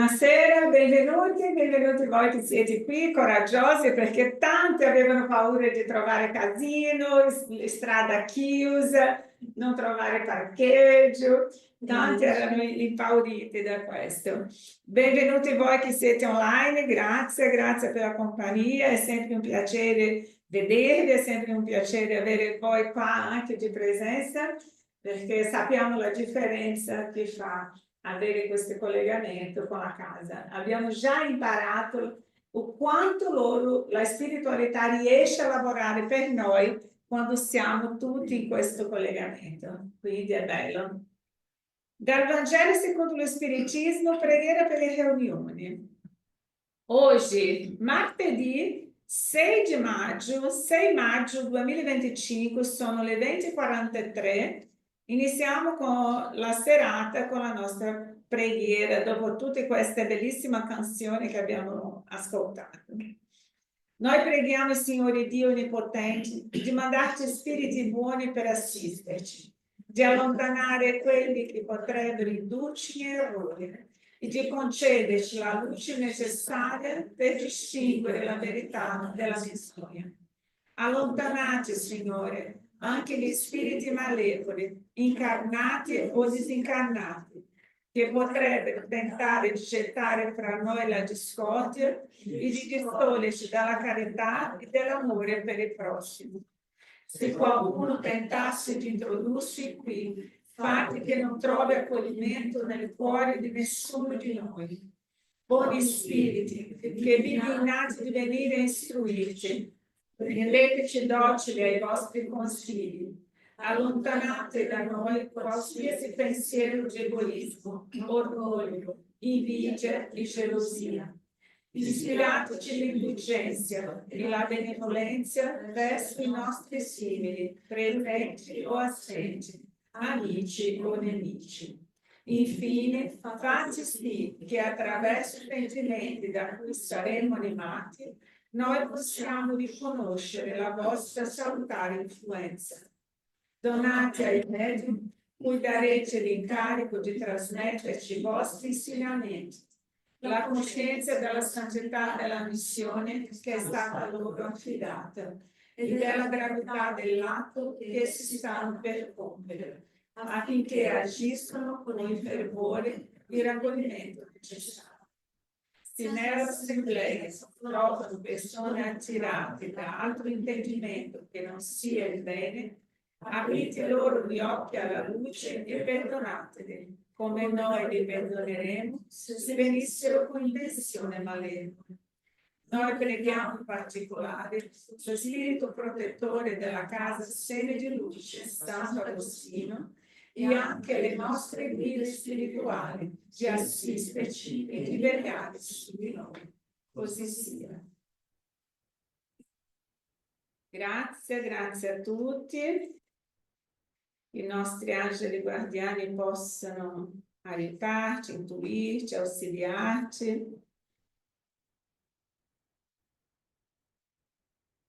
Buonasera, benvenuti voi che siete qui, coraggiosi, perché tanti avevano paura di trovare casino, strada chiusa, non trovare parcheggio, tanti erano impauriti da questo. Benvenuti voi che siete online, grazie per la compagnia, è sempre un piacere vedervi, è sempre un piacere avere voi qua anche di presenza, perché sappiamo la differenza che fa avere questo collegamento con la casa. Abbiamo già imparato quanto la spiritualità riesce a lavorare per noi quando siamo tutti in questo collegamento. Quindi è bello. Dal Vangelo secondo lo Spiritismo, preghiera per le riunioni. Oggi, martedì 6 maggio 2025, sono le 20:43. Iniziamo con la serata con la nostra preghiera dopo tutte queste bellissime canzoni che abbiamo ascoltato. Noi preghiamo il Signore Dio Onnipotente di mandarci spiriti buoni per assisterci, di allontanare quelli che potrebbero indurci in errore e di concederci la luce necessaria per distinguere la verità dalla menzogna. Allontanate, Signore, anche gli spiriti malevoli, incarnati o disincarnati, che potrebbero tentare di gettare fra noi la discordia e di distoglierci dalla carità e dall'amore per il prossimo. Se qualcuno tentasse di introdursi qui, fatti che non trovi accoglimento nel cuore di nessuno di noi. Buoni spiriti, che vi dignate di venire a istruirci, rendeteci docili ai vostri consigli. Allontanate da noi qualsiasi pensiero di egoismo, orgoglio, invidia e gelosia. Ispirateci l'indulgenza e la benevolenza verso i nostri simili, presenti o assenti, amici o nemici. Infine, fate sì che attraverso i sentimenti da cui saremo animati, noi possiamo riconoscere la vostra salutare influenza. Donate ai medici cui darete l'incarico di trasmetterci i vostri insegnamenti, la coscienza della santità della missione che è stata loro affidata e della gravità dell'atto che si stanno per compiere, affinché agiscano con il fervore di raccoglimento necessario. Se nell'assemblea si trovano persone attirate da altro intendimento che non sia il bene, aprite loro gli occhi alla luce e perdonateli, come noi li perdoneremo se venissero con intenzione malevola. Noi preghiamo in particolare sul spirito protettore della casa Sede di Luce, Santo Agostino, e anche le nostre guide spirituali di assisterci e di vegliare su di noi. Così sia. Grazie a tutti. I nostri angeli guardiani possano aiutarci, intuirci, auxiliarci.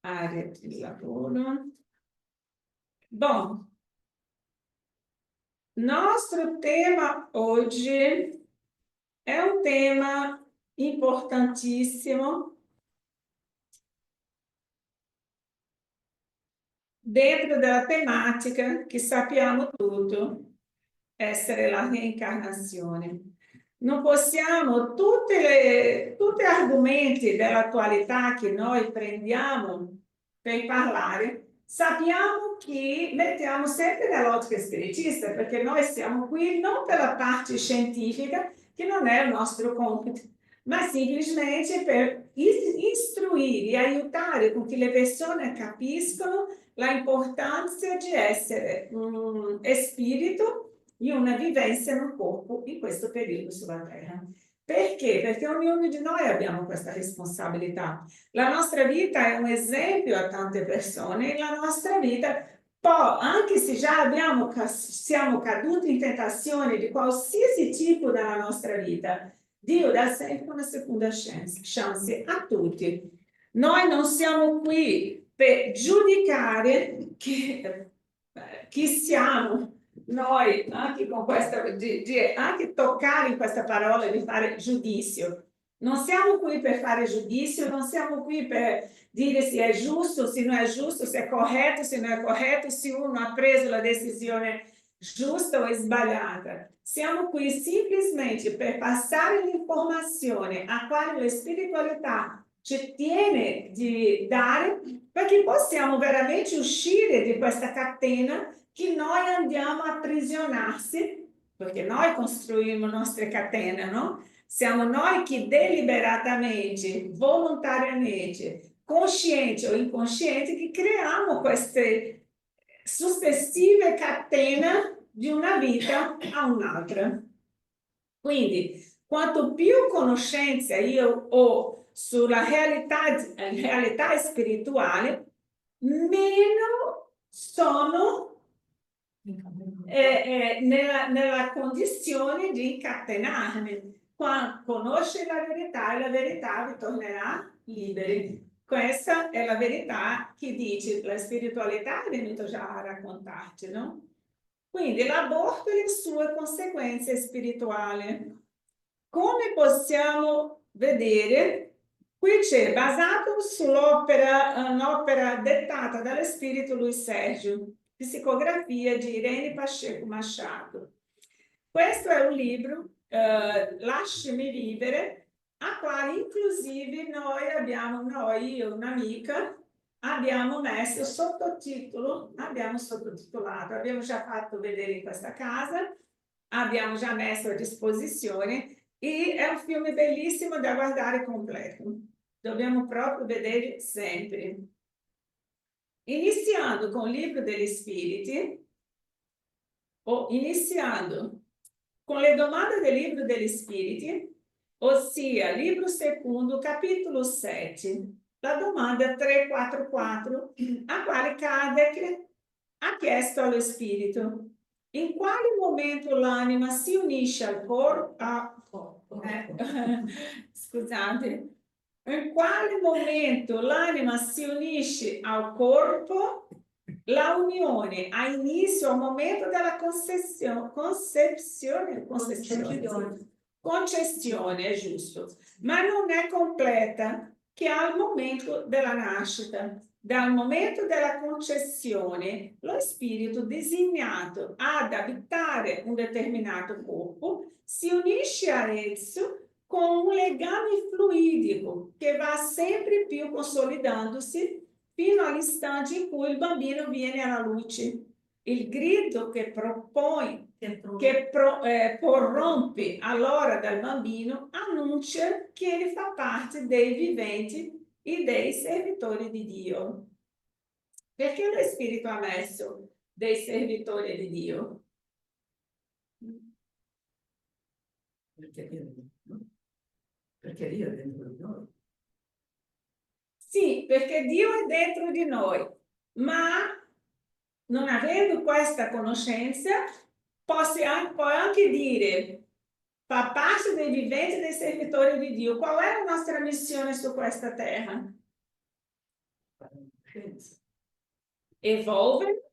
Area di lavoro. Bom, nostro tema oggi è un tema importantissimo dentro della tematica che sappiamo tutto essere la reincarnazione. Non possiamo, tutti gli argomenti dell'attualità che noi prendiamo per parlare, sappiamo che mettiamo sempre nell'ottica spiritista, perché noi siamo qui non per la parte scientifica, che non è il nostro compito, ma semplicemente per istruire e aiutare con che le persone capiscono la importanza di essere un spirito in una vivenza in un corpo in questo periodo sulla Terra. Perché? Perché ognuno di noi abbiamo questa responsabilità. La nostra vita è un esempio a tante persone e la nostra vita, poi, anche se già siamo caduti in tentazione di qualsiasi tipo della nostra vita, Dio dà sempre una seconda chance a tutti. Noi non siamo qui per giudicare chi siamo, noi anche con questa, anche toccare in questa parola di fare giudizio. Non siamo qui per fare giudizio, non siamo qui per dire se è giusto, se non è giusto, se è corretto, se non è corretto, se uno ha preso la decisione giusta o sbagliata. Siamo qui semplicemente per passare l'informazione a quale la spiritualità ci tiene di dare, perché possiamo veramente uscire di questa catena che noi andiamo a aprisionarsi, perché noi costruiamo le nostre catene, no? Siamo noi che deliberatamente, volontariamente, conscienti o inconscienti, che creiamo queste successive catene di una vita a un'altra. Quindi, quanto più conoscenza io ho sulla realtà spirituale, meno sono nella condizione di incatenarmi. Quando conosci la verità e la verità vi tornerà liberi. Questa è la verità che dice la spiritualità, è venuto già a raccontarci, no? Quindi l'aborto e le sue conseguenze spirituali. Come possiamo vedere, qui c'è basato sull'opera, un'opera dettata dallo spirito Luiz Sérgio, Psicografia di Irene Pacheco Machado. Questo è un libro, Lasciami vivere, a quale inclusive noi, io e un'amica, abbiamo messo sottotitolo, abbiamo sottotitolato, abbiamo già fatto vedere in questa casa, abbiamo già messo a disposizione e è un film bellissimo da guardare completo. Dobbiamo proprio vedere sempre. Iniziando con il libro degli spiriti, o iniziando con le domande del libro degli spiriti, ossia libro secondo, capitolo 7, la domanda 344, a quale Kardec ha chiesto allo spirito: in quale momento l'anima si unisce al corpo? Scusate, in quale momento l'anima si unisce al corpo? La unione ha inizio al momento della concessione, è giusto, ma non è completa che al momento della nascita. Dal momento della concessione, lo spirito designato ad abitare un determinato corpo si unisce a esso con un legame fluidico che va sempre più consolidandosi fino all'istante in cui il bambino viene alla luce. Il grido che prorompe all'ora dal bambino annuncia che egli fa parte dei viventi e dei servitori di Dio. Perché lo Spirito ha messo dei servitori di Dio? Perché Dio è dentro di noi. Sì, perché Dio è dentro di noi, ma non avendo questa conoscenza, puoi anche dire, fa parte dei viventi e dei servitori di Dio. Qual è la nostra missione su questa terra? Evolvere,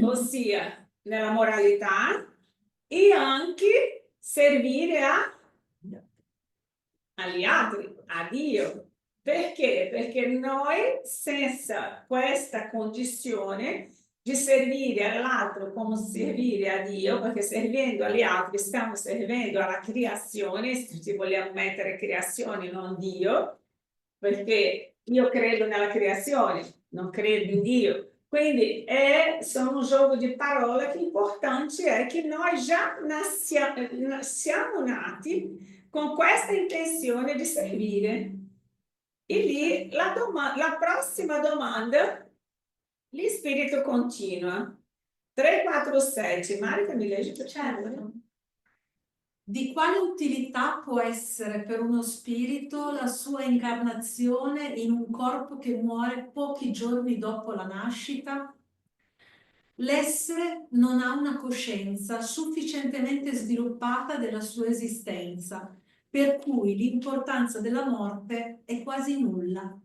ossia nella moralità, e anche servire agli altri, a Dio. Perché? Perché noi senza questa condizione di servire all'altro come servire a Dio, perché servendo agli altri stiamo servendo alla creazione, se vogliamo mettere creazione non Dio, perché io credo nella creazione, non credo in Dio. Quindi sono un gioco di parole che l'importante è che noi già siamo nati con questa intenzione di servire. E lì la prossima domanda, lì spirito continua. 347, Marica mi leggi per Certo. Di quale utilità può essere per uno spirito la sua incarnazione in un corpo che muore pochi giorni dopo la nascita? L'essere non ha una coscienza sufficientemente sviluppata della sua esistenza, per cui l'importanza della morte è quasi nulla.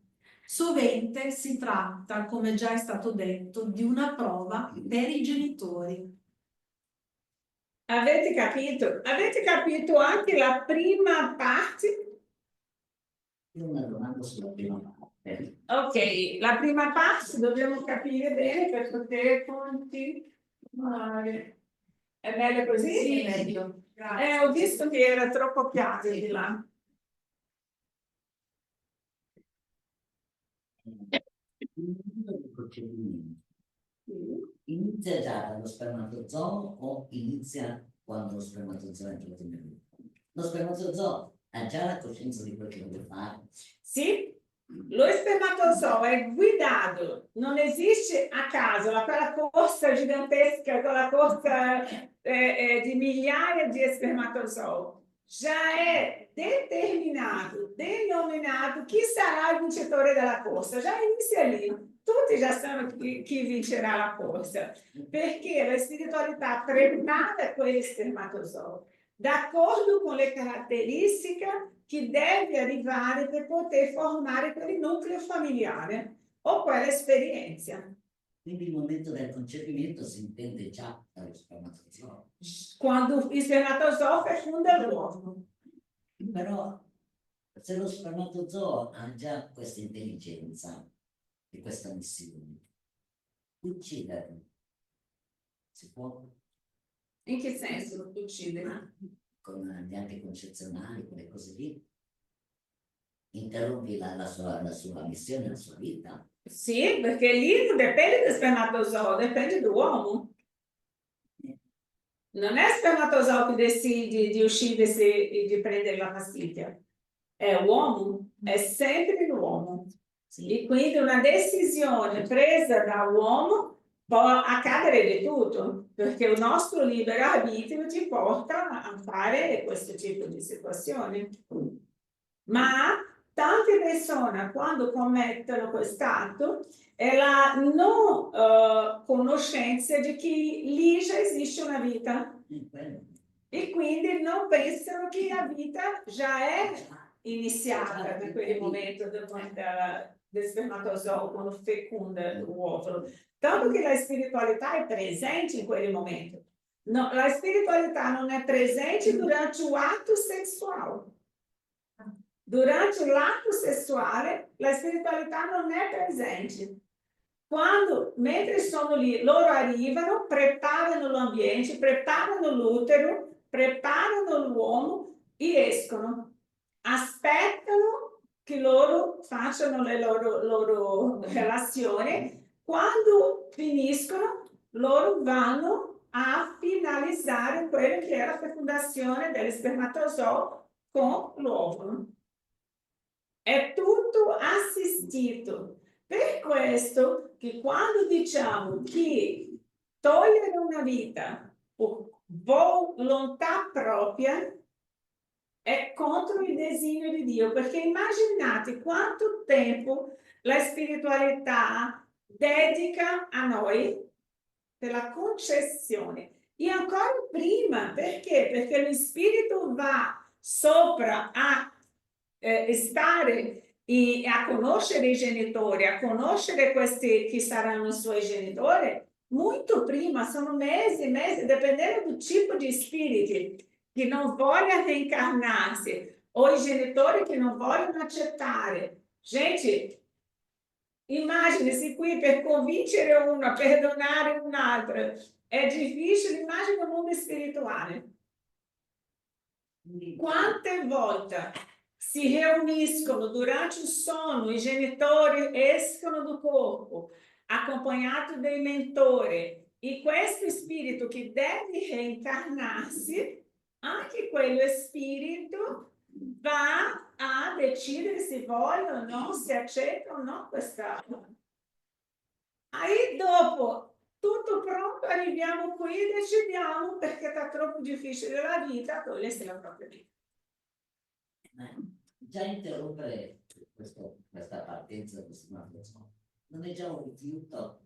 Sovente si tratta, come già è stato detto, di una prova per i genitori. Avete capito? Avete capito anche la prima parte? Io ho una domanda sulla prima parte. Ok, la prima parte dobbiamo capire bene per poter continuare. È meglio così? Sì, meglio. Grazie. Ho visto che era troppo piano di là. Il mondo del procedimento inizia già dallo spermatozoo o inizia quando lo spermatozoo è entrato nel gruppo? Lo spermatozoo ha già la coscienza di quello che deve fare. Sì, lo spermatozoo è guidato, non esiste a caso, quella corsa gigantesca, quella corsa di migliaia di spermatozoo. Già è determinato, denominato chi sarà il vincitore della corsa, già inizia lì. Tutti già sanno chi vincerà la corsa, perché la spiritualità prepara quegli spermatozoo d'accordo con le caratteristiche che deve arrivare per poter formare quel nucleo familiare o quella esperienza. Quindi il momento del concepimento si intende già dallo spermatozoo. Quando il spermatozoo feconda l'uomo. Però se lo spermatozoo ha già questa intelligenza e questa missione, ucciderlo si può? In che senso uccidere? Con gli anticoncezionali, quelle cose lì, interrompi la sua missione, la sua vita. Sì, perché lì non dipende dal spermatozoo, dipende dall'uomo. Non è spermatozoo che decide di uscire e di prendere la pastiglia, è l'uomo, è sempre l'uomo. Sì. E quindi una decisione presa da uomo può accadere di tutto, perché il nostro libero arbitrio ci porta a fare questo tipo di situazioni. Ma tante persone quando commettono quest'atto è la non conoscenza di che lì già esiste una vita e quindi non pensano che la vita già è iniziata da quel momento del spermatozoo quando feconda l'uovo, tanto che la spiritualità è presente in quel momento. No, la spiritualità non è presente durante l'atto sessuale. Durante l'atto sessuale la spiritualità non è presente. Quando, mentre sono lì, loro arrivano, preparano l'ambiente, preparano l'utero, preparano l'uomo e escono. Aspettano che loro facciano le loro relazioni. Quando finiscono, loro vanno a finalizzare quello che è la fecondazione dello spermatozoo con l'ovulo. È tutto assistito. Per questo che quando diciamo che togliere una vita o volontà propria è contro il disegno di Dio, perché immaginate quanto tempo la spiritualità dedica a noi per la concessione. E ancora prima, perché? Perché lo spirito va sopra a stare e a conoscere i genitori, a conoscere questi che saranno i suoi genitori, molto prima, sono mesi e mesi, dipendendo do tipo di spiriti che non vogliono reincarnarsi o i genitori che non vogliono accettare. Gente, immagini qui per convincere uno a perdonare un altro, è difficile, immagina il mondo spirituale. Quante volte si riuniscono durante il sonno, i genitori escono do corpo, accompagnato dai mentori, e questo spirito che deve reincarnarsi, anche quello spirito va a decidere se vuole o no, se accetta o no questa. Aí dopo tutto pronto, arriviamo qui e decidiamo perché è troppo difficile la vita, togliersi la propria vita. Già interrompere questa partenza del spermatozoo non è già un rifiuto?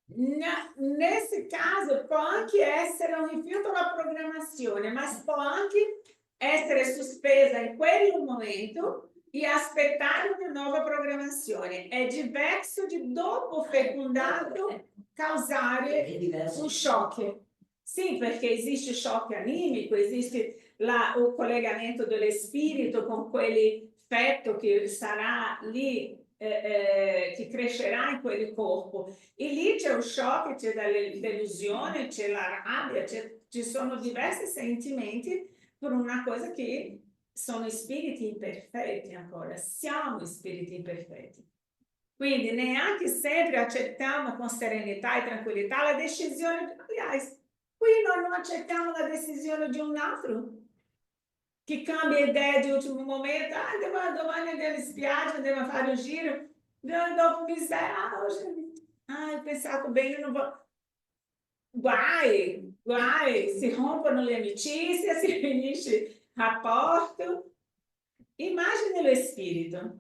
Nesse caso può anche essere un rifiuto alla programmazione, ma può anche essere sospesa in quel momento e aspettare una nuova programmazione. È diverso di dopo fecondato causare un shock. Sì, perché esiste shock animico, esiste o collegamento dell'espirito con quell'effetto che sarà lì, che crescerà in quel corpo. E lì c'è un shock, c'è delusione, c'è la rabbia, ci sono diversi sentimenti per una cosa che sono spiriti imperfetti ancora, siamo spiriti imperfetti. Quindi neanche sempre accettiamo con serenità e tranquillità la decisione, aliás, qui noi non accettiamo la decisione di un altro che cambia idea di ultimo momento, domani andiamo in spiaggia, andiamo a fare un giro, dopo mi sai, oggi, ho pensato bene, non vou... Guai, si rompono le amicizie, si finisce rapporto. Immagine lo spirito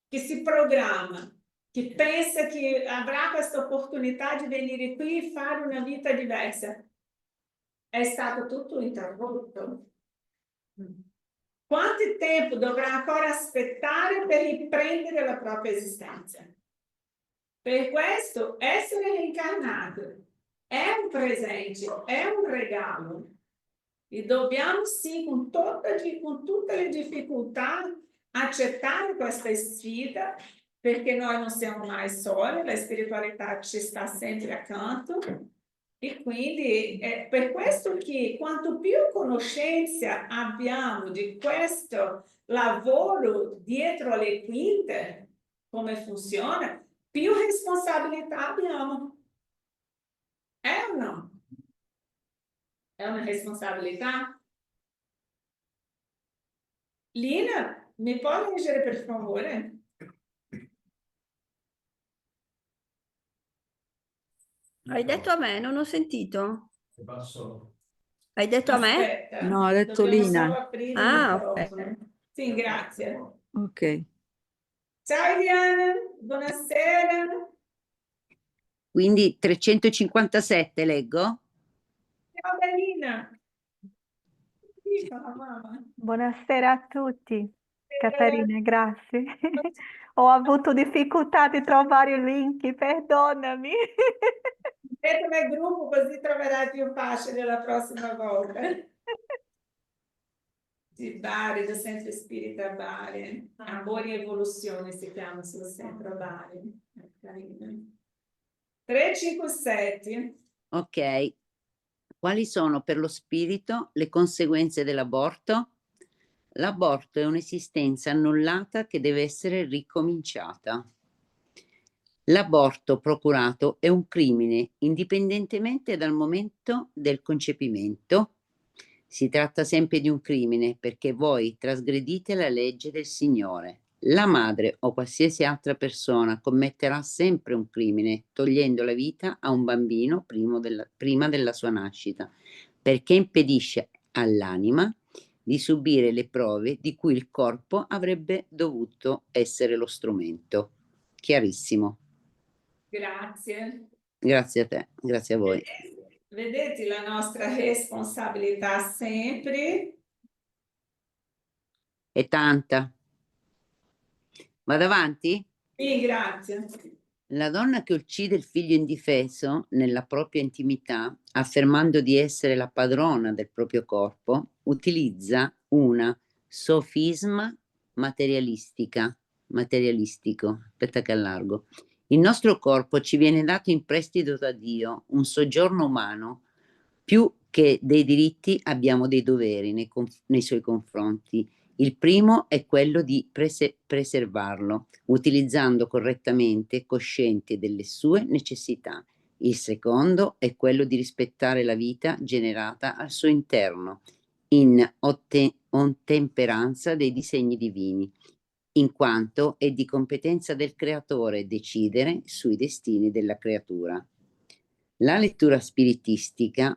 che si programma, che pensa che avrà questa opportunità di venire qui e fare una vita diversa. È stato tutto interrotto. Quanto tempo dovrà ancora aspettare per riprendere la propria esistenza? Per questo essere reincarnato è un presente, è un regalo. E dobbiamo sì, con tutte le difficoltà, accettare questa sfida, perché noi non siamo mai soli, la spiritualità ci sta sempre accanto. E quindi è per questo che quanto più conoscenza abbiamo di questo lavoro dietro le quinte, come funziona, più responsabilità abbiamo. È o no? È una responsabilità? Lina, mi puoi leggere per favore? Hai detto a me, non ho sentito. Hai detto a me? Aspetta, No, ha detto dobbiamo Lina. solo aprire il Ah, microfono. Sì, grazie. Ok. Ciao Diana, buonasera. Quindi 357 leggo? Ciao Lina. Dica, mamma. Buonasera a tutti. Caterina, grazie. Ho avuto difficoltà di trovare i link, perdonami. Entra nel gruppo così troverai più facile la prossima volta. Di Bari, do Centro Espírita Bari. Amor e Evoluzione si chiama sul Centro Bari. 357. Ok. Quali sono per lo spirito le conseguenze dell'aborto? L'aborto è un'esistenza annullata che deve essere ricominciata. L'aborto procurato è un crimine indipendentemente dal momento del concepimento. Si tratta sempre di un crimine perché voi trasgredite la legge del Signore. La madre o qualsiasi altra persona commetterà sempre un crimine togliendo la vita a un bambino prima della sua nascita, perché impedisce all'anima di subire le prove di cui il corpo avrebbe dovuto essere lo strumento. Chiarissimo. Grazie. Grazie a te, grazie a voi. Vedete la nostra responsabilità sempre? È tanta. Vado avanti? Sì, grazie. La donna che uccide il figlio indifeso nella propria intimità, affermando di essere la padrona del proprio corpo, utilizza una sofisma materialistico. Aspetta che allargo. Il nostro corpo ci viene dato in prestito da Dio, un soggiorno umano. Più che dei diritti abbiamo dei doveri nei suoi confronti. Il primo è quello di preservarlo, utilizzando correttamente, cosciente delle sue necessità. Il secondo è quello di rispettare la vita generata al suo interno, in ottemperanza dei disegni divini, in quanto è di competenza del creatore decidere sui destini della creatura. La lettura spiritistica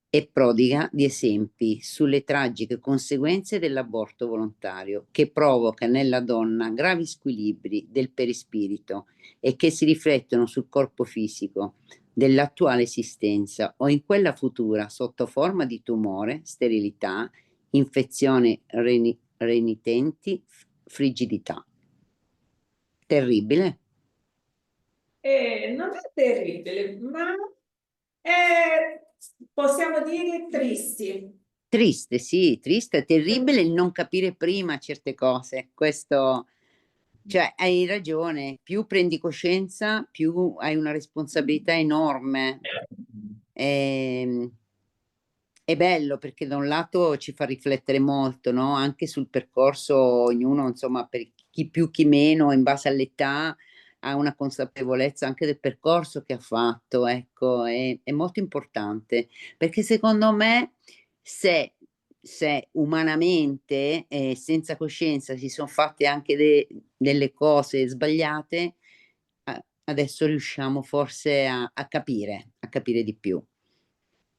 è prodiga di esempi sulle tragiche conseguenze dell'aborto volontario, che provoca nella donna gravi squilibri del perispirito e che si riflettono sul corpo fisico dell'attuale esistenza o in quella futura sotto forma di tumore, sterilità, infezioni renitenti, frigidità. Terribile. Non è terribile, ma è possiamo dire tristi. Triste, sì, triste, è terribile il non capire prima certe cose. Questo, cioè, hai ragione, più prendi coscienza, più hai una responsabilità enorme. È bello perché da un lato ci fa riflettere molto, no? Anche sul percorso, ognuno, insomma, per chi più, chi meno, in base all'età, ha una consapevolezza anche del percorso che ha fatto, ecco, è molto importante, perché secondo me se umanamente, senza coscienza, si sono fatte anche delle cose sbagliate, adesso riusciamo forse a capire di più.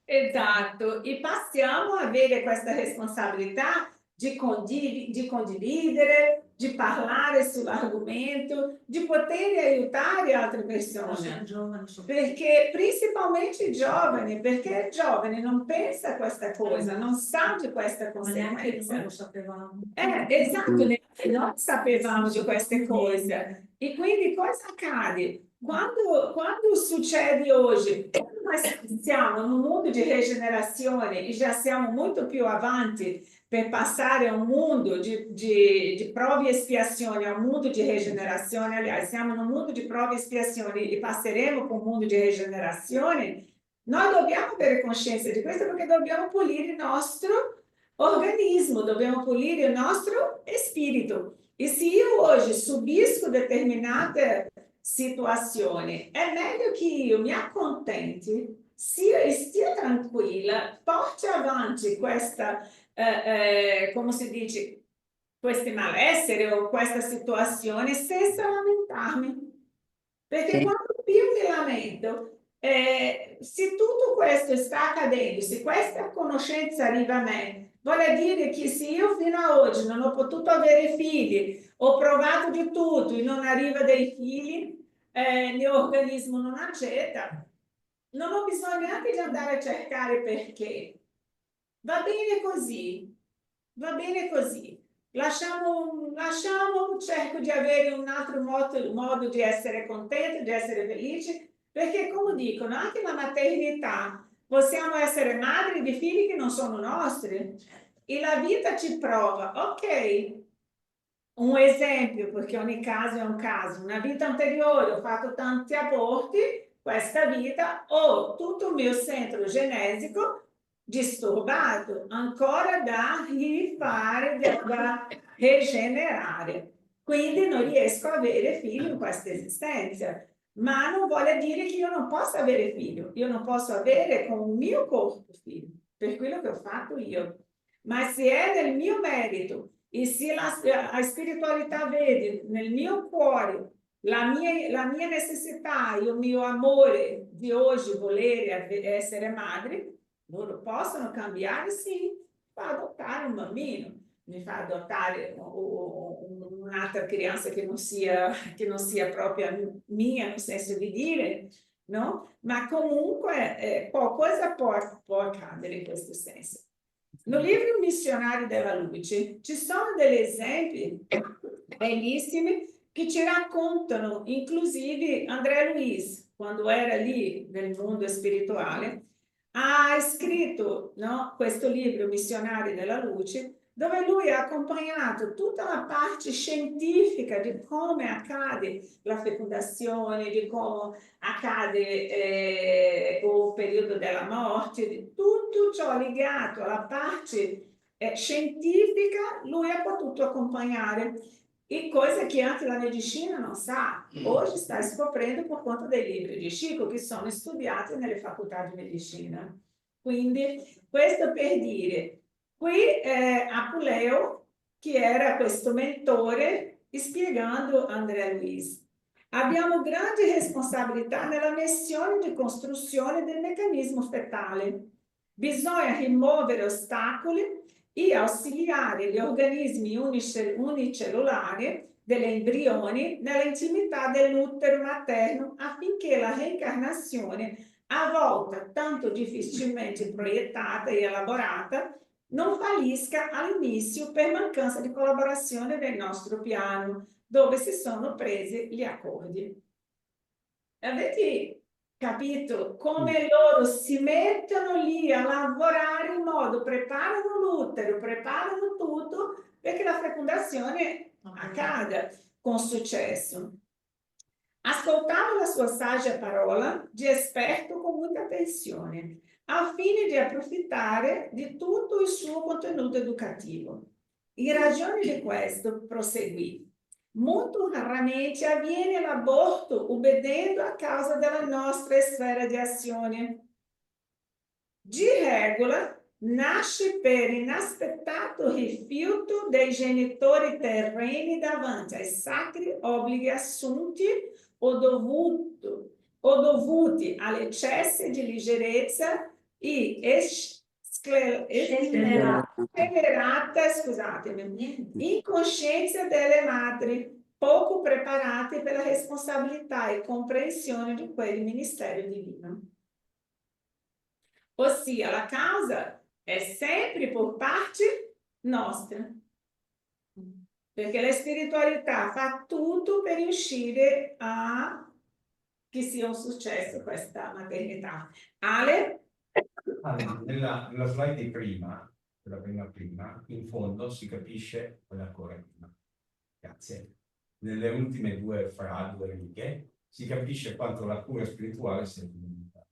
Esatto, e passiamo a avere questa responsabilità di condividere, di parlare sull'argomento, di poter aiutare altre persone. Perché principalmente i giovani, perché il giovane non pensa a questa cosa, non sa di questa conseguenza. Lo sapevamo. Esatto, neanche noi sapevamo di queste cose. E quindi cosa accade? Quando succede hoje, nós siamo in un mondo di regenerazione e già siamo molto più avanti per passare a un mondo di prove e espiazioni, a un mondo di regenerazione. Aliás, siamo in un mondo di prove e espiazioni e passeremo per un mondo di regenerazione. Noi dobbiamo avere coscienza di questo perché dobbiamo pulire il nostro organismo, dobbiamo pulire il nostro spirito. E se io hoje subisco determinate situazioni, è meglio che io mi accontenti, stia tranquilla, porti avanti questa, come si dice, questo malessere o questa situazione senza lamentarmi. Perché Sì. quando più mi lamento, se tutto questo sta accadendo, se questa conoscenza arriva a me, vuol dire che se io fino ad oggi non ho potuto avere figli, ho provato di tutto e non arriva dei figli, il mio organismo non accetta, non ho bisogno neanche di andare a cercare perché. Va bene così, va bene così. Lasciamo, cerco di avere un altro modo di essere contenti, di essere felici, perché come dicono, anche la maternità, possiamo essere madri di figli che non sono nostri. E la vita ci prova, ok, un esempio, perché ogni caso è un caso, una vita anteriore ho fatto tanti aborti, questa vita ho tutto il mio centro genesico disturbato, ancora da rifare, da rigenerare. Quindi non riesco a avere figli in questa esistenza. Ma non vuole dire che io non possa avere figlio, io non posso avere con il mio corpo figlio, per quello che ho fatto io. Ma se è del mio merito e se a spiritualità vede nel mio cuore la mia necessità e il mio amore di oggi volere essere madre, loro possono cambiare, sì, fa adottare un bambino, mi fa adottare un'altra crianza che non sia propria mia, nel senso di dire, no? Ma comunque qualcosa può accadere in questo senso. No livro Missionário della Luce ci sono degli esempi bellissimi che ci raccontano, inclusive André Luiz, quando era lì nel mondo spirituale, ha scritto, no, questo libro Missionário della Luce, dove lui ha accompagnato tutta la parte scientifica di come accade la fecondazione, di come accade il periodo della morte, di tutto ciò legato alla parte scientifica, lui ha potuto accompagnare. E cose che anche la medicina non sa, oggi sta scoprendo per conta dei libri di Chico che sono studiati nelle facoltà di medicina. Quindi questo per dire, qui Apuleo, che era questo mentore, spiegando Andrea Luiz. Abbiamo grandi responsabilità nella missione di costruzione del meccanismo fetale. Bisogna rimuovere ostacoli e auxiliare gli organismi unicellulari degli embrioni nell'intimità dell'utero materno affinché la reincarnazione, a volte tanto difficilmente proiettata e elaborata, non fallisca all'inizio per mancanza di collaborazione del nostro piano, dove si sono presi gli accordi. Avete capito? Come loro si mettono lì a lavorare in modo, preparano l'utero, preparano tutto perché la fecondazione accada con successo. Ascoltavo la sua saggia parola di esperto con molta attenzione, al fine di approfittare di tutto il suo contenuto educativo. In ragione di questo, proseguì, molto raramente avviene l'aborto obbedendo a causa della nostra sfera di azione. Di regola, nasce per inaspettato rifiuto dei genitori terreni davanti ai sacri obblighi assunti o dovuti all'eccesso di leggerezza e scellerata, scusatemi, incoscienza delle madri, poco preparate per la responsabilità e comprensione di quel ministero divino. Ossia, la causa è sempre por parte nostra, perché la spiritualità fa tutto per riuscire a che sia un successo questa maternità. Ale? Nella slide di prima, quella prima, in fondo si capisce quella ancora prima. Grazie. Nelle ultime due righe si capisce quanto la cura spirituale sia fondamentale.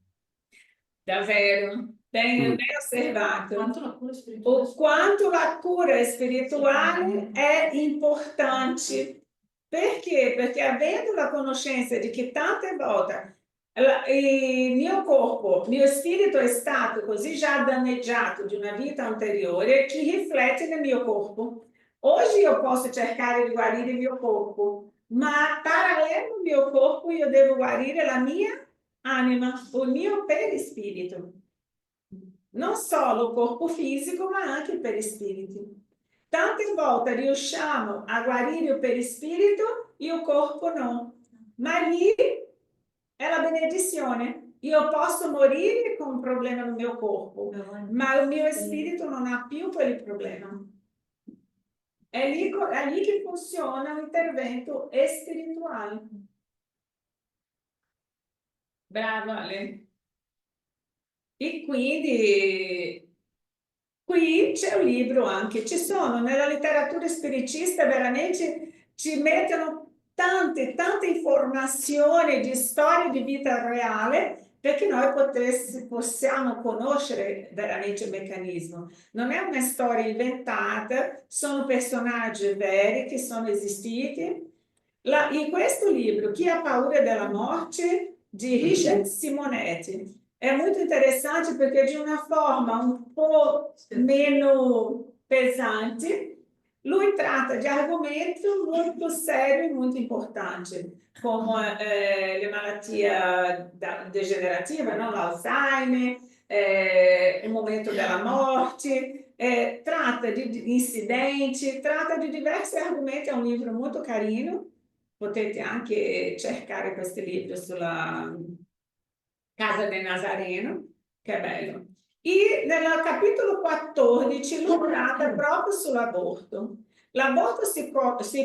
Davvero, ben osservato. Quanto la cura Quanto la cura spirituale spirituale è importante. Perché? Perché avendo la conoscenza di che tante volte il mio corpo, il mio spirito è stato così già danneggiato di una vita anteriore che riflette nel mio corpo. Oggi io posso cercare di guarire il mio corpo, ma parallelo al mio corpo io devo guarire la mia anima, il mio perispirito. Non solo il corpo fisico, ma anche il perispirito. Tante volte riusciamo a guarire il perispirito, il corpo no. Ma lì è la benedizione. Io posso morire con un problema nel mio corpo, ma il mio spirito non ha più quel problema. È lì che funziona l'intervento spirituale. Brava Ale. E quindi qui c'è un libro anche, ci sono nella letteratura spiritista veramente ci mettono tante informazioni di storie di vita reale perché noi possiamo conoscere veramente il meccanismo. Non è una storia inventata, sono personaggi veri che sono esistiti. In questo libro, Chi ha paura della morte, di Richard Simonetti, è molto interessante perché di una forma un po' meno pesante, lui tratta di argomenti molto seri e molto importanti, come le malattie degenerative, no? L'Alzheimer, il momento della morte, tratta di incidenti, tratta di diversi argomenti, è un libro molto carino, potete anche cercare questi libri sulla Casa del Nazareno, che è bello. E nel capitolo 14 lui tratta proprio sull'aborto. L'aborto si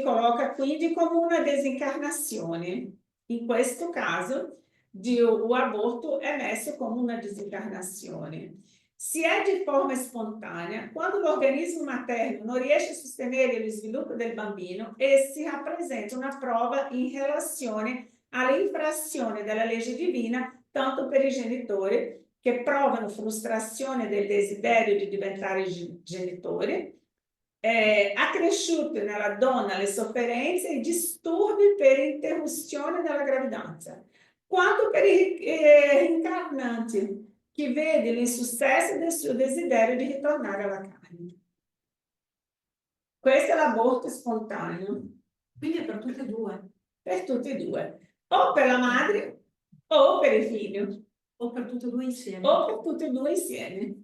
colloca quindi come una disincarnazione. In questo caso, l'aborto è messo come una disincarnazione. Se è di forma spontanea, quando l'organismo materno non riesce a sostenere lo sviluppo del bambino, essi rappresenta una prova in relazione all'infrazione della legge divina tanto per i genitori che provano frustrazione del desiderio di diventare genitori, accresciute nella donna le sofferenze e disturbi per interruzione della gravidanza, quanto per i incarnanti che vede l'insuccesso del suo desiderio di ritornare alla carne. Questo è l'aborto spontaneo. Quindi è per tutte e due. Per tutte e due. O per la madre o per il figlio. O per tutte e due insieme. O per tutte e due insieme.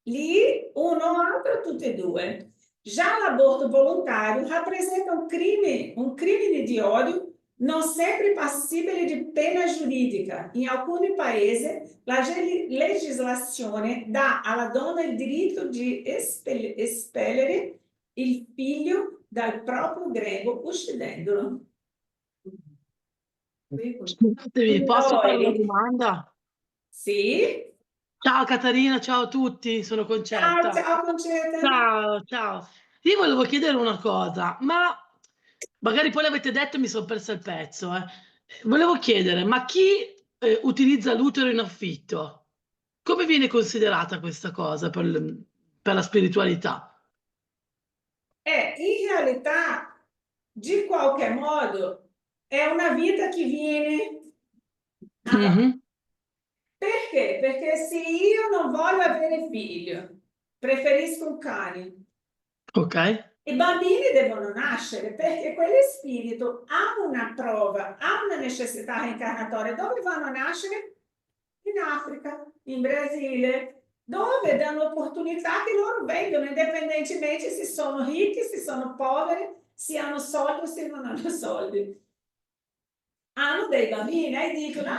Lì uno o altro, tutte e due. Già l'aborto volontario rappresenta un crimine di odio non sempre passibile di pena giuridica. In alcuni paesi la legislazione dà alla donna il diritto di espellere il figlio dal proprio grembo uccidendolo. Scusatemi, posso fare una Noi, domanda? sì. Ciao Caterina, ciao a tutti, sono Ciao, Concetta. ciao Concetta. Ciao, ciao. Io volevo chiedere una cosa, ma magari poi l'avete detto e mi sono persa il pezzo, eh. Volevo chiedere, ma chi utilizza l'utero in affitto? Come viene considerata questa cosa per la spiritualità? In realtà, di qualche modo, è una vita che viene avanti. Mhm. Perché? Perché se io non voglio avere figlio, preferisco un cane. Ok, I bambini devono nascere perché quello spirito ha una prova, ha una necessità incarnatoria. Dove vanno a nascere? In Africa, in Brasile, dove danno opportunità che loro vengono, indipendentemente se sono ricchi, se sono poveri, se hanno soldi o se non hanno soldi. Hanno dei bambini e dicono,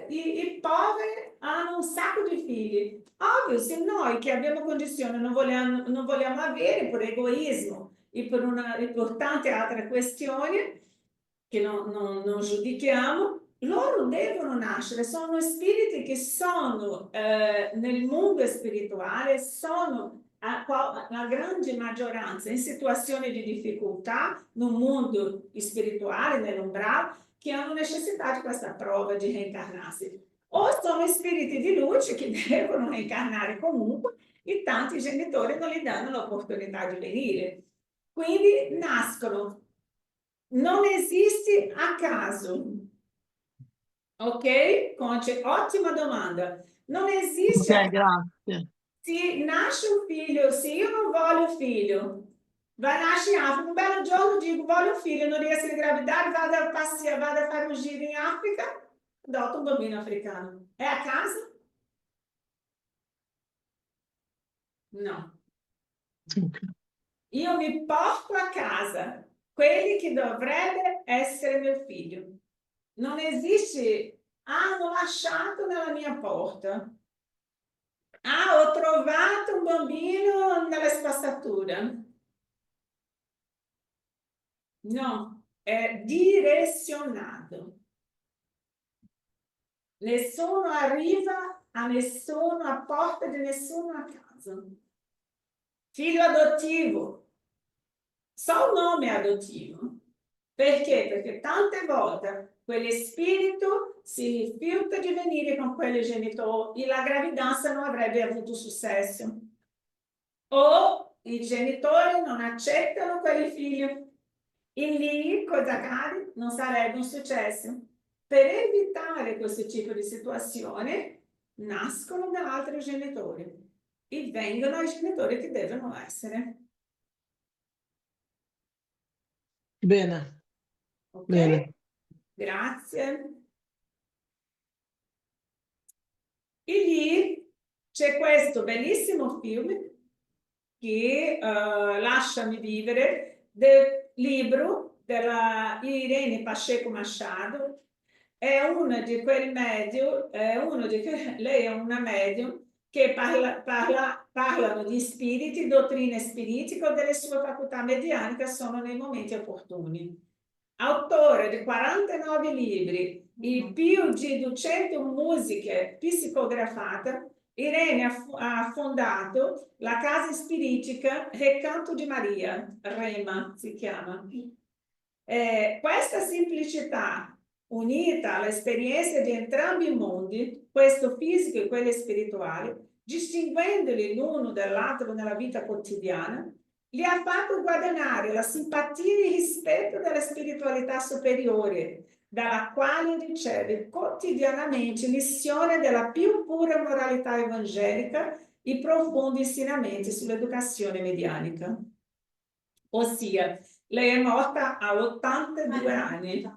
i poveri hanno un sacco di figli. Ovvio, se noi che abbiamo condizioni non vogliamo avere per egoismo e per tante altre questioni che non giudichiamo, loro devono nascere, sono spiriti che sono nel mondo spirituale, sono la grande maggioranza in situazioni di difficoltà nel mondo spirituale, nell'umbrale, che hanno necessità di questa prova di reincarnarsi. O sono spiriti di luce che devono reincarnare comunque e tanti genitori non gli danno l'opportunità di venire. Quindi nascono. Non esiste a caso. Ok? Conce, ottima domanda. Non esiste a ok, caso. grazie. Se nasce un figlio, se io non voglio figlio, vai nasce in Africa, un bello giorno dico voglio un figlio, non riesco a ingravidare, vado a passeare, vado a fare un giro in Africa, adotto un bambino africano. È a caso? No. Ok. Io mi porto a casa quelli che dovrebbe essere mio figlio. Non esiste, hanno lasciato nella mia porta. Ah, ho trovato un bambino nella spazzatura. No, è direzionato. Nessuno arriva a nessuno, a porta di nessuno a casa. Figlio adottivo. So un nome adottivo. Perché? Perché tante volte quello spirito si rifiuta di venire con quel genitore e la gravidanza non avrebbe avuto successo. O i genitori non accettano quel figlio. E lì cosa accade? Non sarebbe un successo. Per evitare questo tipo di situazione, nascono da altri genitori e vengono ai genitori che devono essere. Bene, Ok? bene. Grazie. E lì c'è questo bellissimo film che Lasciami vivere, del libro della Irene Pacheco Machado. È una di quel medium, lei è una medium che parlano di spiriti, dottrine spiritiche o delle sue facoltà medianiche sono nei momenti opportuni. Autore di 49 libri e più di 200 musiche psicografate, Irene ha fondato la casa spiritica Recanto di Maria, Rema si chiama. Questa semplicità, unita all'esperienza di entrambi i mondi, questo fisico e quello spirituale, distinguendoli l'uno dall'altro nella vita quotidiana, gli ha fatto guadagnare la simpatia e il rispetto della spiritualità superiore, dalla quale riceve quotidianamente lezione della più pura moralità evangelica e profondi insegnamenti sull'educazione medianica. Ossia, lei è morta a 82 anni.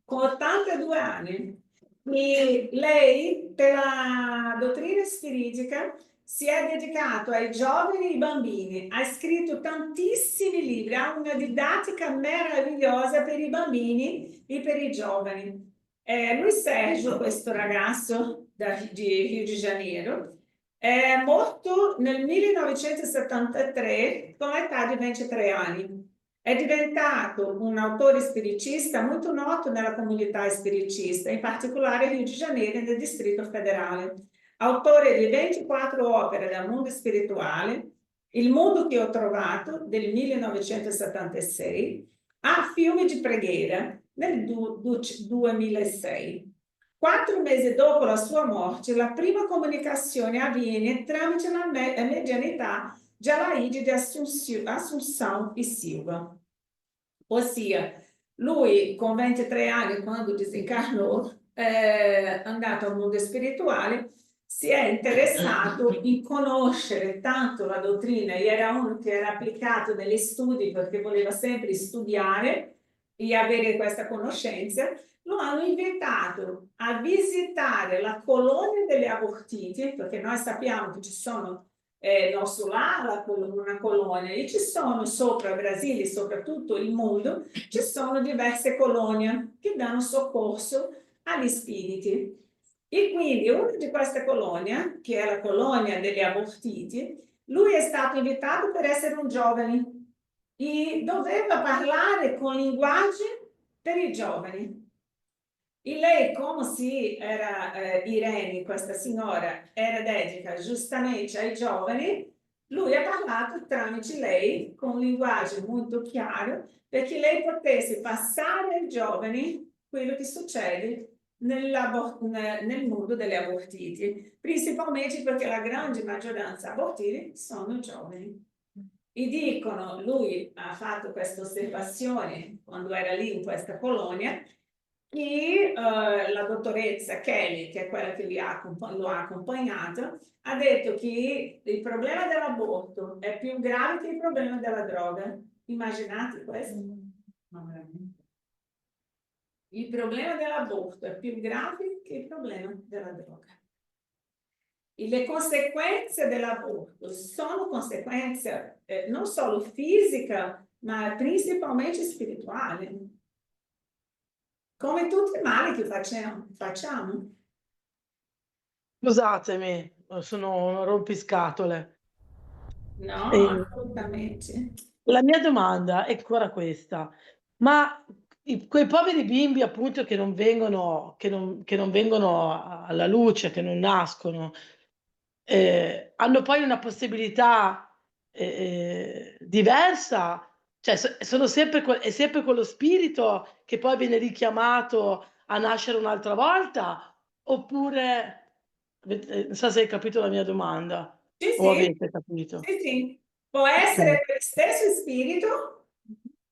Con 82 anni. E lei, per la dottrina spiritica, si è dedicato ai giovani e ai bambini, ha scritto tantissimi libri, ha una didattica meravigliosa per i bambini e per i giovani. Lui Sergio, questo ragazzo di Rio de Janeiro, è morto nel 1973 con l'età di 23 anni. È diventato un autore spiritista molto noto nella comunità spiritista, in particolare a Rio de Janeiro, nel Distrito Federale. Autore di 24 opere del mondo spirituale, Il mondo che ho trovato, del 1976, a Fiumi di preghiera, nel 2006. 4 mesi dopo la sua morte, la prima comunicazione avviene tramite la medianità di Alaide de Assunção e Silva. Ossia, lui con 23 anni, quando disincarnò, andato al mondo spirituale, si è interessato in conoscere tanto la dottrina, e era uno che era applicato negli studi perché voleva sempre studiare e avere questa conoscenza. Lo hanno invitato a visitare la colonia delle abortiti, perché noi sappiamo che ci sono non solo una colonia, e ci sono sopra il Brasile, soprattutto il mondo, ci sono diverse colonie che danno soccorso agli spiriti. E quindi una di queste colonie, che è la colonia degli abortiti, lui è stato invitato per essere un giovane e doveva parlare con linguaggi per i giovani. E lei, come se era Irene, questa signora, era dedita giustamente ai giovani, lui ha parlato tramite lei con un linguaggio molto chiaro perché lei potesse passare ai giovani quello che succede nel mondo delle abortiti, principalmente perché la grande maggioranza abortiti sono giovani. E dicono, lui ha fatto questa osservazione quando era lì in questa colonia, e la dottoressa Kelly, che è quella che lo ha accompagnato, ha detto che il problema dell'aborto è più grave che il problema della droga. Immaginate questo? No, veramente. Il problema dell'aborto è più grave che il problema della droga. E le conseguenze dell'aborto sono conseguenze non solo fisiche, ma principalmente spirituali. Come tutti i mali che facciamo. Scusatemi, sono un rompiscatole. No, assolutamente. La mia domanda è ancora questa, ma quei poveri bimbi appunto che non vengono alla luce, che non nascono, hanno poi una possibilità, diversa? Cioè sono sempre è sempre quello spirito che poi viene richiamato a nascere un'altra volta? Oppure non so se hai capito la mia domanda Sì, o sì, avete capito. sì, sì. Può Okay. essere lo stesso spirito,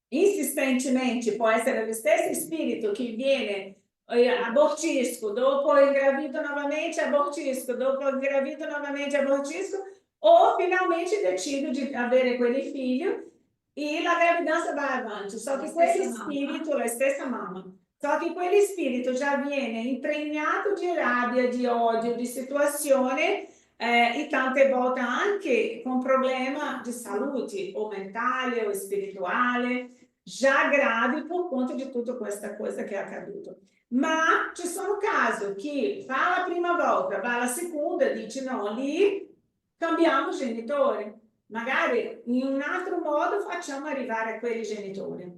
insistentemente può essere lo stesso spirito che viene abortisco, dopo ingravido novamente, abortisco, dopo ingravido novamente, abortisco, o finalmente decido di avere quei figli e la gravidanza va avanti. Só che quel spirito, la stessa mamma, só che quel spirito già viene impregnato di rabbia, di odio, di situazione e tante volte anche con problema di salute o mentale o spirituale, già gravi per conta di tutta questa cosa che è accaduto. Ma ci sono casi che fa la prima volta, va la seconda, dice no, lì cambiamo genitori. Magari in un altro modo facciamo arrivare a quei genitori.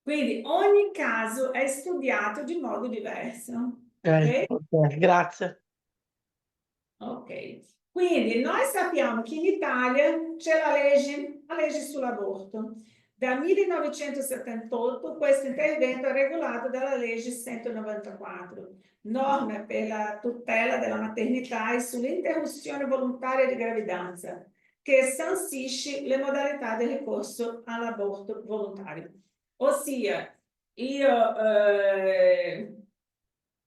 Quindi ogni caso è studiato di modo diverso. Okay, grazie. Ok, quindi noi sappiamo che in Italia c'è la legge sull'aborto. Dal 1978 questo intervento è regolato dalla legge 194, norme per la tutela della maternità e sull'interruzione volontaria di gravidanza, che sancisce le modalità di ricorso all'aborto volontario. Ossia, io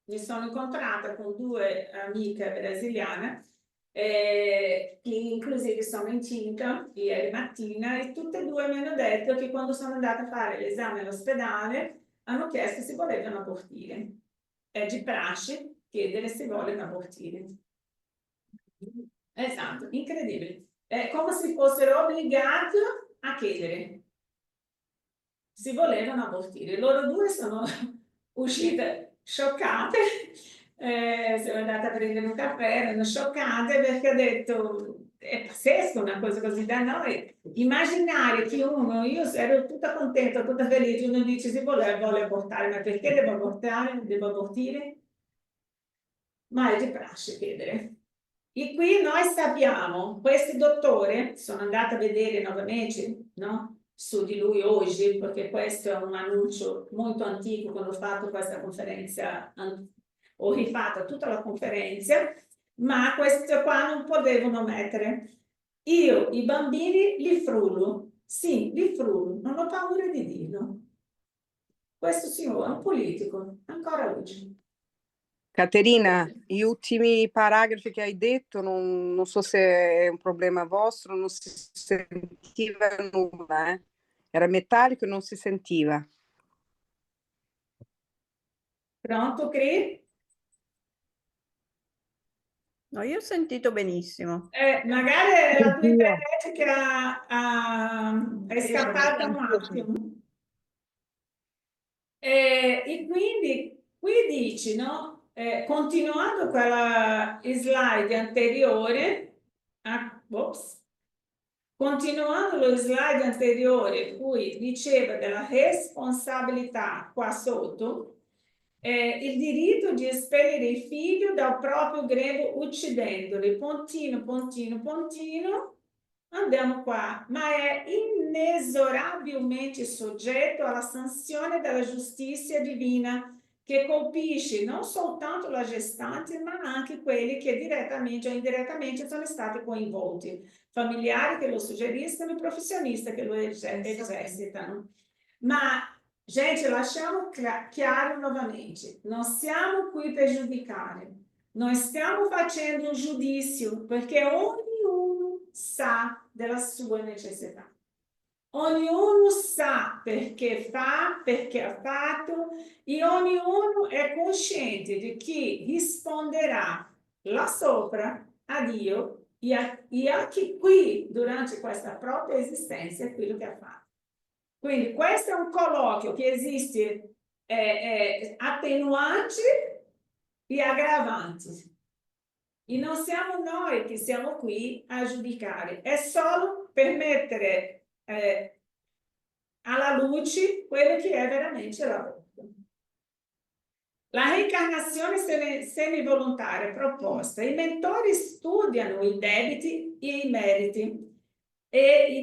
mi sono incontrata con 2 amiche brasiliane che inclusive sono incinta ieri mattina, e tutte e 2 mi hanno detto che quando sono andata a fare l'esame all'ospedale hanno chiesto se volevano abortire. È di prassi chiedere se vogliono abortire. Esatto, incredibile. È come se fossero obbligati a chiedere se volevano abortire. Loro 2 sono uscite scioccate, sono andata a prendere un caffè, erano scioccate perché ha detto è pazzesco una cosa così da noi. Immaginare che io ero tutta contenta, tutta felice, uno dice si vuole abortare, ma perché devo abortare? Devo abortire? Ma è di prassi chiedere. E qui noi sappiamo, questi dottori, sono andata a vedere nuovamente, no? Su di lui oggi, perché questo è un annuncio molto antico quando ho fatto questa conferenza, ho rifatto tutta la conferenza, ma questo qua non potevano mettere. Io i bambini li frullo, sì, li frullo, non ho paura di dirlo. Questo signore è un politico, ancora oggi. Caterina, gli ultimi paragrafi che hai detto, non so se è un problema vostro, non si sentiva nulla, eh? Era metallico e non si sentiva. Pronto, Cri? No, io ho sentito benissimo. Magari è la tua internet che è scappata un attimo. E quindi qui dici, no? Continuando quella slide anteriore, continuando lo slide anteriore, cui diceva della responsabilità qua sotto, il diritto di espellere il figlio dal proprio grembo uccidendoli, pontino, pontino, pontino, andiamo qua, ma è inesorabilmente soggetto alla sanzione della giustizia divina che colpisce non soltanto la gestante, ma anche quelli che direttamente o indirettamente sono stati coinvolti, familiari che lo suggeriscono e professionisti che lo esercitano. Ma, gente, lasciamo chiaro novamente, non siamo qui per giudicare, non stiamo facendo un giudizio, perché ognuno sa della sua necessità. Ognuno sa perché fa, perché ha fatto, e ognuno è cosciente di chi risponderà là sopra a Dio e a chi qui, durante questa propria esistenza, è quello che ha fatto. Quindi questo è un colloquio che esiste attenuanti e aggravanti. E non siamo noi che siamo qui a giudicare, è solo per mettere alla luce quello che è veramente l'aborto. La reincarnazione semivolontaria proposta. I mentori studiano i debiti e i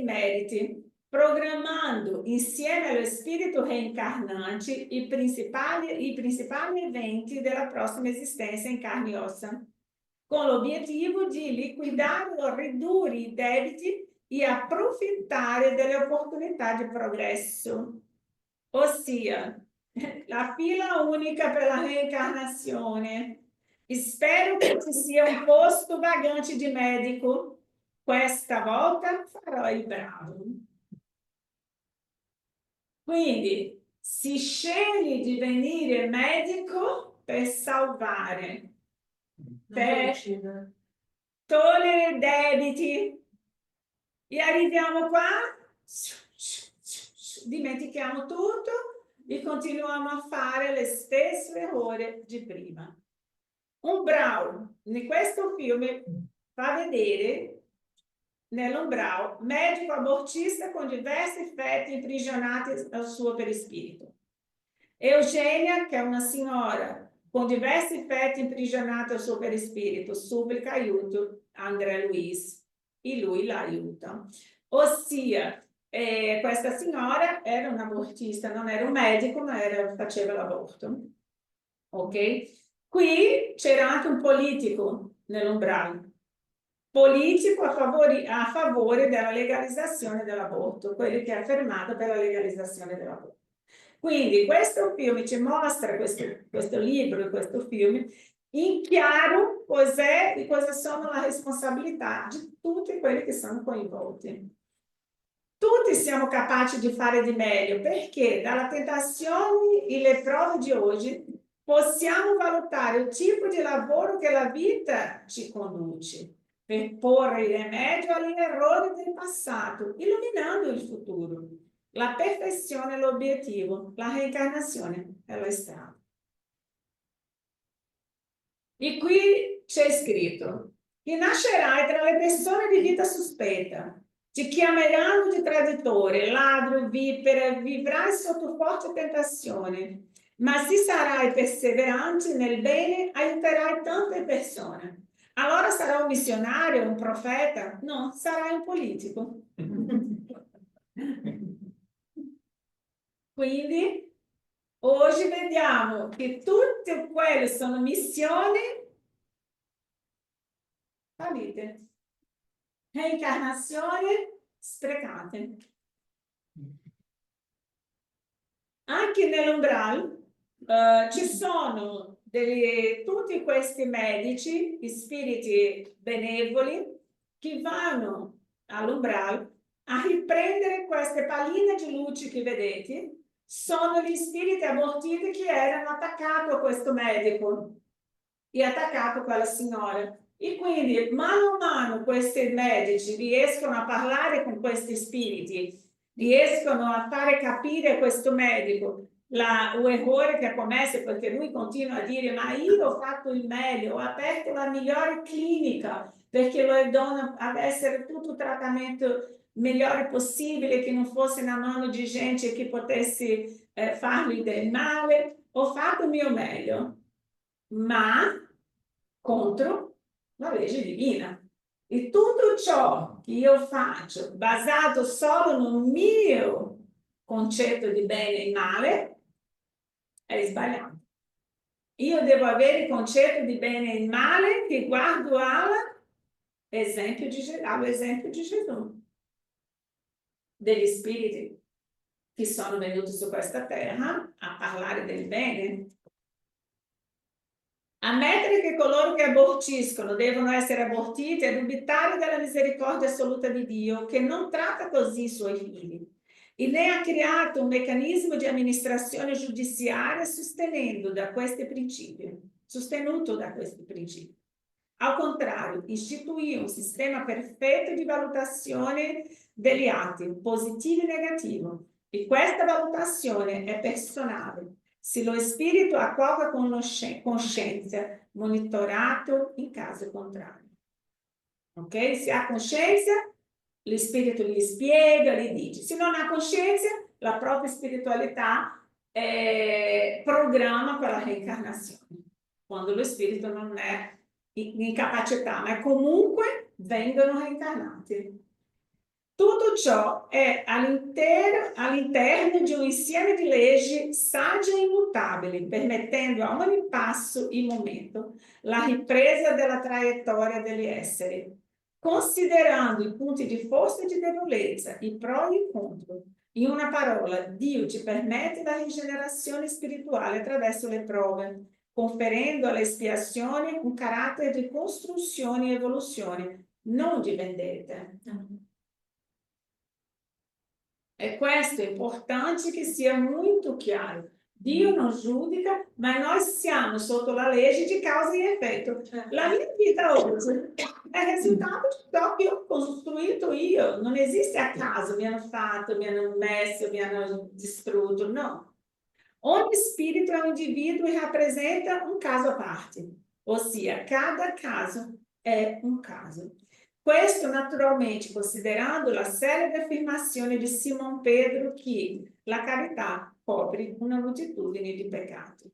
meriti, programmando insieme allo spirito reincarnante i principali eventi della prossima esistenza in carne e ossa, con l'obiettivo di liquidare o ridurre i debiti e approfittare delle opportunità di progresso. Ossia, la fila unica per la reincarnazione. Spero che ci sia un posto vagante di medico. Questa volta farò il bravo. Quindi si sceglie di venire medico per salvare, per togliere debiti. E arriviamo qua, dimentichiamo tutto e continuiamo a fare le stesse errori di prima. Un bravo, in questo film fa vedere nell'ombrao medico abortista con diversi feti imprigionati al suo perispirito. Eugenia, che è una signora con diversi feti imprigionati al suo perispirito, supplica aiuto a Andrea Luiz e lui la aiuta. Ossia, questa signora era un abortista, non era un medico, ma faceva l'aborto. Ok? Qui c'era anche un politico nell'ombrano. Politico a favore della legalizzazione dell'aborto, quelli che ha affermato per la legalizzazione dell'aborto. Quindi questo film ci mostra, questo libro, questo film, in chiaro cos'è e cosa sono le responsabilità di tutti quelli che sono coinvolti. Tutti siamo capaci di fare di meglio, perché dalla tentazione e le prove di oggi possiamo valutare il tipo di lavoro che la vita ci conduce per porre rimedio agli errori del passato, illuminando il futuro. La perfezione è l'obiettivo, la reincarnazione è la strada. E qui c'è scritto, che nascerai tra le persone di vita sospetta. Ti chiameranno di traditore, ladro, vipera, vivrai sotto forte tentazione, ma se sarai perseverante nel bene, aiuterai tante persone. Allora sarai un missionario, un profeta? No, sarai un politico. Quindi oggi vediamo che tutte quelle sono missioni fallite, reincarnazioni sprecate. Anche nell'umbral ci sono tutti questi medici, spiriti benevoli, che vanno all'umbral a riprendere queste palline di luce che vedete. Sono gli spiriti abortiti che erano attaccati a questo medico e attaccato a quella signora. E quindi mano a mano questi medici riescono a parlare con questi spiriti, riescono a fare capire a questo medico l'errore che ha commesso, perché lui continua a dire: ma io ho fatto il meglio, ho aperto la migliore clinica perché le donne avessero tutto il trattamento migliore possibile, che non fosse nella mano di gente che potesse fargli del male. Ho fatto il mio meglio, ma contro la legge divina. E tutto ciò che io faccio basato solo nel mio concetto di bene e male è sbagliato. Io devo avere il concetto di bene e male che guardo all'esempio di Gesù, degli spiriti che sono venuti su questa terra a parlare del bene. Ammettere che coloro che abortiscono devono essere abortiti è dubitare della misericordia assoluta di Dio, che non tratta così i suoi figli, e ne ha creato un meccanismo di amministrazione giudiziaria sostenuto da questi principi. Al contrario, istituì un sistema perfetto di valutazione degli atti, positivo e negativo, e questa valutazione è personale. Se lo spirito ha poca coscienza, monitorato in caso contrario. Ok? Se ha coscienza, lo spirito gli spiega, gli dice. Se non ha coscienza, la propria spiritualità programma per la reincarnazione. Quando lo spirito non è in capacità, ma comunque vengono reincarnati. Tutto ciò è all'interno di un insieme di leggi sagge e immutabili, permettendo a ogni passo e momento la ripresa della traiettoria degli esseri, considerando i punti di forza e di debolezza, i pro e i contro. In una parola, Dio ci permette la rigenerazione spirituale attraverso le prove, conferendo all'espiazione un carattere di costruzione e evoluzione, non di vendetta. E questo è importante che sia molto chiaro. Dio non giudica, ma noi siamo sotto la legge di causa e effetto. La mia vita oggi è il risultato di ciò che ho costruito io. Non esiste a caso, mi hanno fatto, mi hanno messo, mi hanno distrutto, no. Ogni spirito è un individuo e rappresenta un caso a parte, ossia cada caso è un caso. Questo naturalmente considerando la celebre affermazione di Simon Pedro che la carità copre una moltitudine di peccati.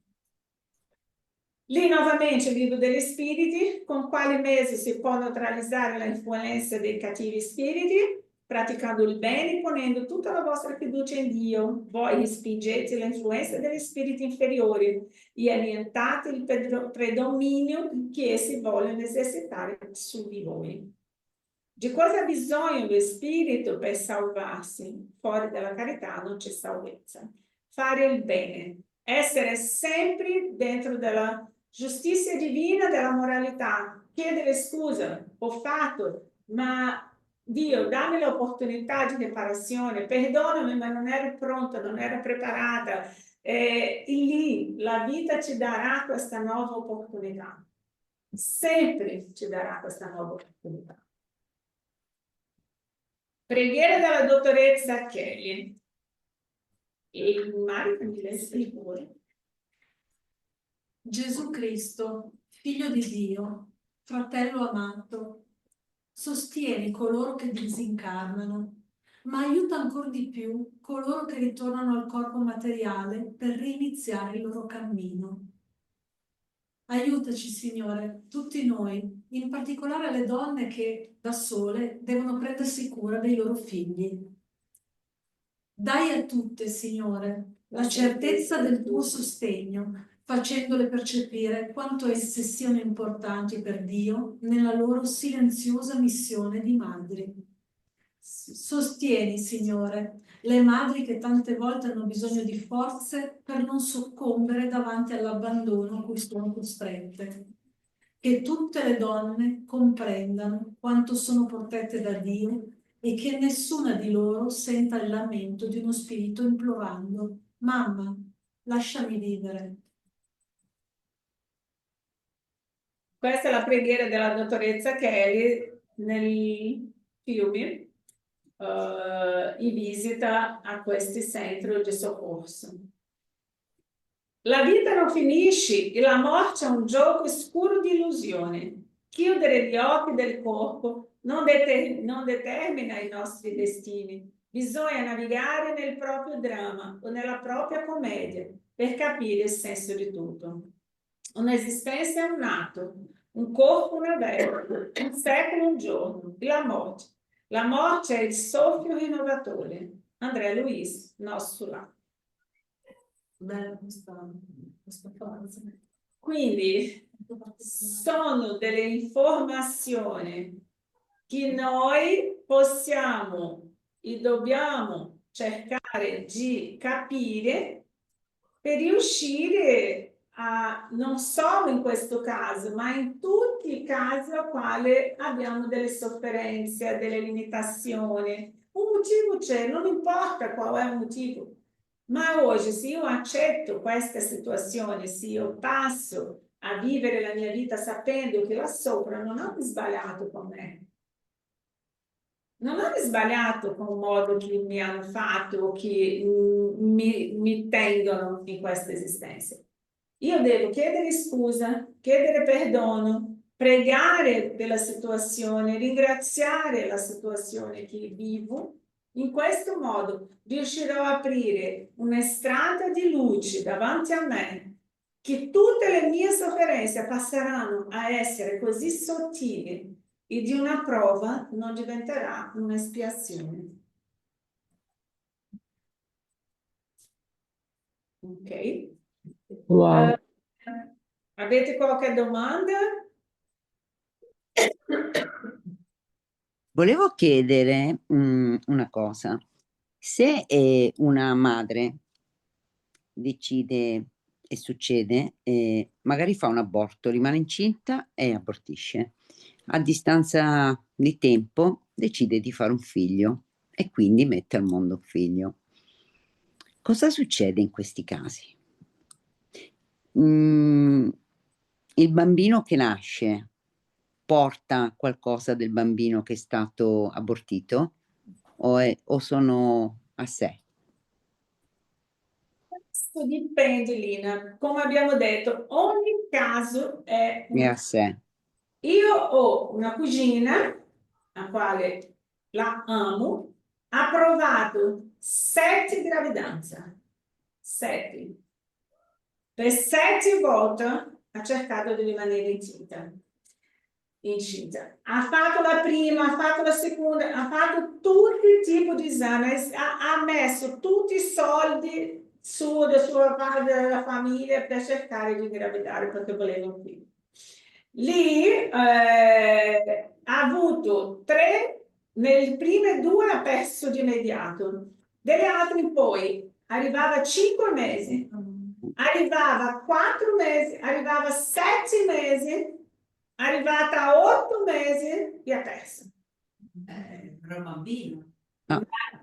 Lì nuovamente il libro degli spiriti, con quali mezzi si può neutralizzare l'influenza dei cattivi spiriti? Praticando il bene, ponendo tutta la vostra fiducia in Dio, voi respingete l'influenza degli spiriti inferiori e annientate il predominio che essi vogliono esercitare su di voi. Di cosa ha bisogno lo spirito per salvarsi? Fuori dalla carità non c'è salvezza. Fare il bene, essere sempre dentro della giustizia divina, della moralità, chiedere scusa, ho fatto, ma Dio, dammi l'opportunità di riparazione, perdonami, ma non ero pronta, non ero preparata. E lì la vita ci darà questa nuova opportunità. Sempre ci darà questa nuova opportunità. Preghiera della dottoressa Kelly. E Mario mi legge pure. Gesù Cristo, Figlio di Dio, fratello amato, sostieni coloro che disincarnano, ma aiuta ancora di più coloro che ritornano al corpo materiale per riniziare il loro cammino. Aiutaci, Signore, tutti noi, in particolare le donne che da sole devono prendersi cura dei loro figli. Dai a tutte, Signore, la certezza del tuo sostegno, facendole percepire quanto esse siano importanti per Dio nella loro silenziosa missione di madri. Sostieni, Signore, le madri che tante volte hanno bisogno di forze per non soccombere davanti all'abbandono a cui sono costrette. Che tutte le donne comprendano quanto sono protette da Dio e che nessuna di loro senta il lamento di uno spirito implorando: mamma, lasciami vivere. Questa è la preghiera della dottoressa Kelly nel fiume in visita a questi centri di soccorso. La vita non finisce e la morte è un gioco scuro di illusione. Chiudere gli occhi del corpo non determina i nostri destini. Bisogna navigare nel proprio dramma o nella propria commedia per capire il senso di tutto. Un'esistenza è un atto, un corpo una vera, un secolo un giorno, la morte. La morte è il soffio rinnovatore. Andrea Luiz, Nostula. Bella questa frase. Quindi sono delle informazioni che noi possiamo e dobbiamo cercare di capire per riuscire a, non solo in questo caso, ma in tutti i casi a quale abbiamo delle sofferenze, delle limitazioni. Un motivo c'è, non importa qual è il motivo. Ma oggi, se io accetto questa situazione, se io passo a vivere la mia vita sapendo che là sopra non hanno sbagliato con me, non hanno sbagliato con il modo che mi hanno fatto o che mi tengono in questa esistenza. Io devo chiedere scusa, chiedere perdono, pregare per la situazione, ringraziare la situazione che vivo. In questo modo riuscirò a aprire una strada di luce davanti a me, che tutte le mie sofferenze passeranno a essere così sottili e di una prova non diventerà un'espiazione. Ok? Wow. Avete qualche domanda? Volevo chiedere una cosa. Se una madre decide e succede, magari fa un aborto, rimane incinta e abortisce. A distanza di tempo decide di fare un figlio e quindi mette al mondo un figlio. Cosa succede in questi casi? Il bambino che nasce porta qualcosa del bambino che è stato abortito o sono a sé? Questo dipende, Lina. Come abbiamo detto, ogni caso è A sé. Io ho una cugina, la quale la amo, ha provato 7 gravidanze. 7. Per 7 volte ha cercato di rimanere incinta. Ha fatto la prima, ha fatto la seconda, ha fatto tutti i tipi di esami, ha messo tutti i soldi da sua parte della famiglia per cercare di gravidare perché voleva un figlio. Lì ha avuto 3, nelle prime 2 ha perso di immediato, delle altre in poi arrivava a 5 mesi, arrivava a 4 mesi, arrivava a 7 mesi, arrivata a 8 mesi e ha perso. Però bambino.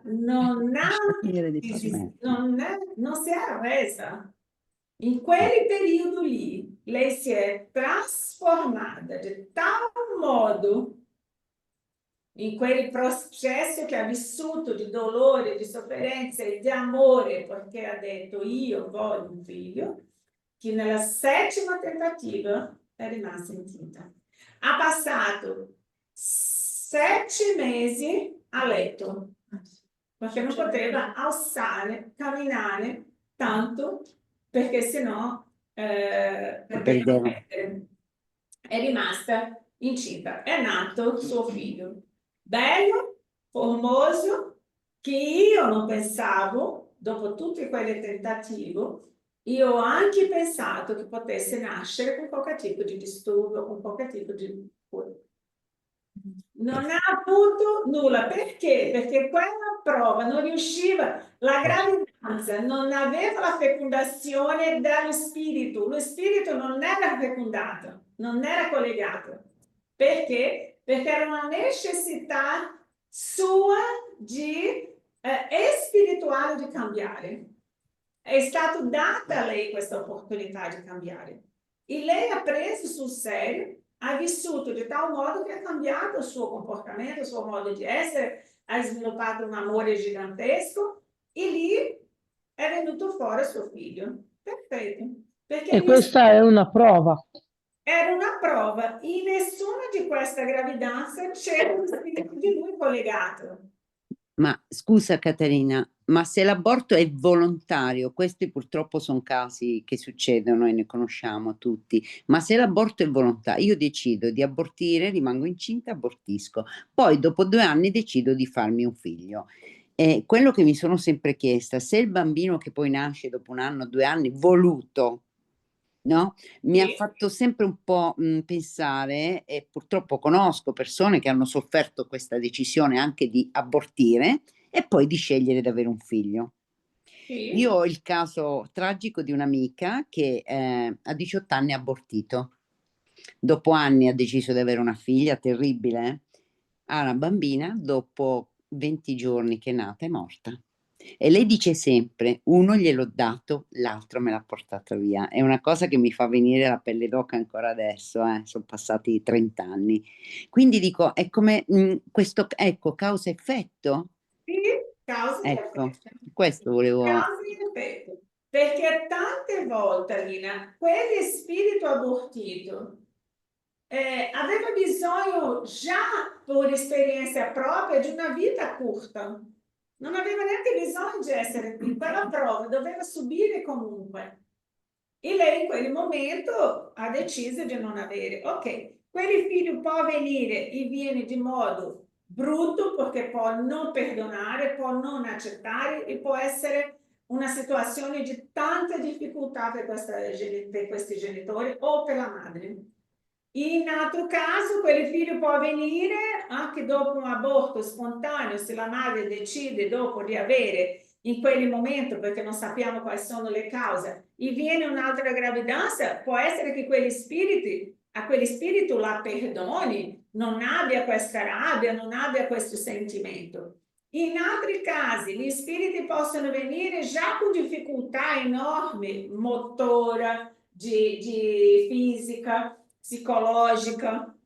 Non si è arresa. In quel periodo lì, lei si è trasformata di tal modo in quel processo che ha vissuto di dolore, di sofferenza e di amore, perché ha detto io voglio un figlio, che nella 7ª tentativa è rimasta incinta. Ha passato 7 mesi a letto, perché non poteva alzare, camminare tanto, perché sennò Perdeva. è rimasta incinta. È nato suo figlio, bello, formoso, che io non pensavo, dopo tutte quelle tentativi, io ho anche pensato che potesse nascere con qualche tipo di disturbo, con qualche tipo di... Non ha avuto nulla. Perché? Perché quella prova non riusciva, la gravidanza non aveva la fecondazione dello spirito. Lo spirito non era fecondato, non era collegato. Perché? Perché era una necessità sua di spirituale di cambiare. È stata data a lei questa opportunità di cambiare. E lei ha preso sul serio, ha vissuto di tal modo che ha cambiato il suo comportamento, il suo modo di essere, ha sviluppato un amore gigantesco e lì è venuto fuori suo figlio. Perfetto. Perché E questa è una prova. era una prova. In nessuna di queste gravidanze c'era uno spirito di lui collegato. Ma scusa Caterina, ma se l'aborto è volontario, questi purtroppo sono casi che succedono e ne conosciamo tutti, ma se l'aborto è volontario, io decido di abortire, rimango incinta, abortisco, poi dopo 2 anni decido di farmi un figlio. Quello che mi sono sempre chiesta, se il bambino che poi nasce dopo 1 anno, 2 anni, voluto, no? Mi ha fatto sempre un po' pensare, e purtroppo conosco persone che hanno sofferto questa decisione anche di abortire e poi di scegliere di avere un figlio. Sì. Io ho il caso tragico di un'amica che a 18 anni ha abortito. Dopo anni ha deciso di avere una figlia, terribile. Ha una bambina, dopo 20 giorni che è nata è morta. E lei dice sempre, uno gliel'ho dato, l'altro me l'ha portato via. È una cosa che mi fa venire la pelle d'oca ancora adesso, sono passati 30 anni. Quindi dico, è come questo, ecco, causa-effetto. Sì, causa e Ecco, effetto. questo volevo... Causa e effetto. Perché tante volte, Lina, quello spirito abortito aveva bisogno già per esperienza propria di una vita corta. Non aveva neanche bisogno di essere qui, quella prova doveva subire comunque. E lei in quel momento ha deciso di non avere. Ok, quel figlio può venire e viene di modo brutto perché può non perdonare, può non accettare e può essere una situazione di tanta difficoltà per questi genitori o per la madre. In altro caso, quel figlio può avvenire anche dopo un aborto spontaneo, se la madre decide dopo di avere in quel momento, perché non sappiamo quali sono le cause, e viene un'altra gravidanza, può essere che a quegli spiriti la perdoni, non abbia questa rabbia, non abbia questo sentimento. In altri casi, gli spiriti possono venire già con difficoltà enormi, motora, di fisica, psicologica.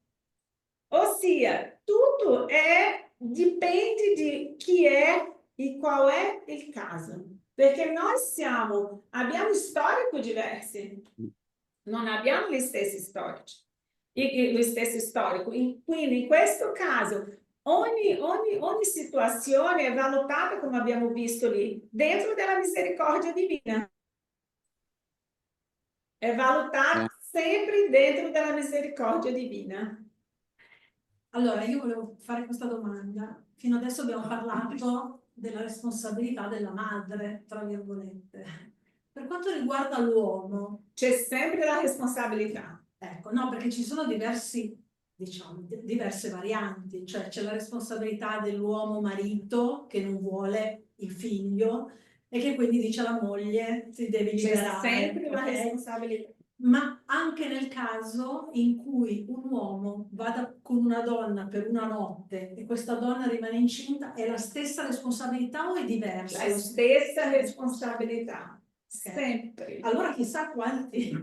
Ossia, tutto dipende di chi è e qual è il caso. Perché noi abbiamo storici diversi, non abbiamo gli stessi storici, lo stesso storico. Quindi in questo caso ogni situazione è valutata, come abbiamo visto lì, dentro della misericordia divina. È valutata sempre dentro della misericordia divina. Allora, io volevo fare questa domanda. Fino adesso abbiamo parlato della responsabilità della madre, tra virgolette. Per quanto riguarda l'uomo, c'è sempre la responsabilità. Ecco, no, perché ci sono diverse varianti, cioè c'è la responsabilità dell'uomo marito che non vuole il figlio e che quindi dice alla moglie ti devi liberare. C'è sempre la ok? responsabilità. Ma anche nel caso in cui un uomo vada con una donna per una notte e questa donna rimane incinta, è la stessa responsabilità o è diversa? La stessa responsabilità, Okay. sempre. Allora chissà quanti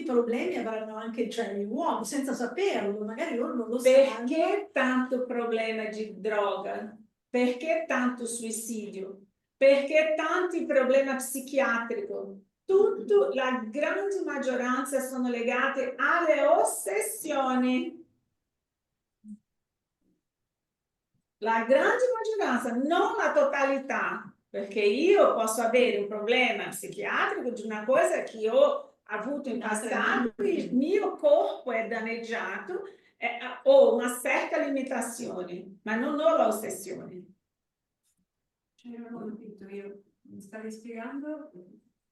problemi avranno anche gli uomini senza saperlo, magari loro non lo sanno. Perché tanto problema di droga? Perché tanto suicidio? Perché tanti problemi psichiatrici? la grande maggioranza sono legate alle ossessioni. La grande maggioranza, non la totalità, perché io posso avere un problema psichiatrico di una cosa che io ho avuto in passato, il mio corpo è danneggiato, ho una certa limitazione, ma non ho l'ossessione. Cioè, non ho capito, io mi stavi spiegando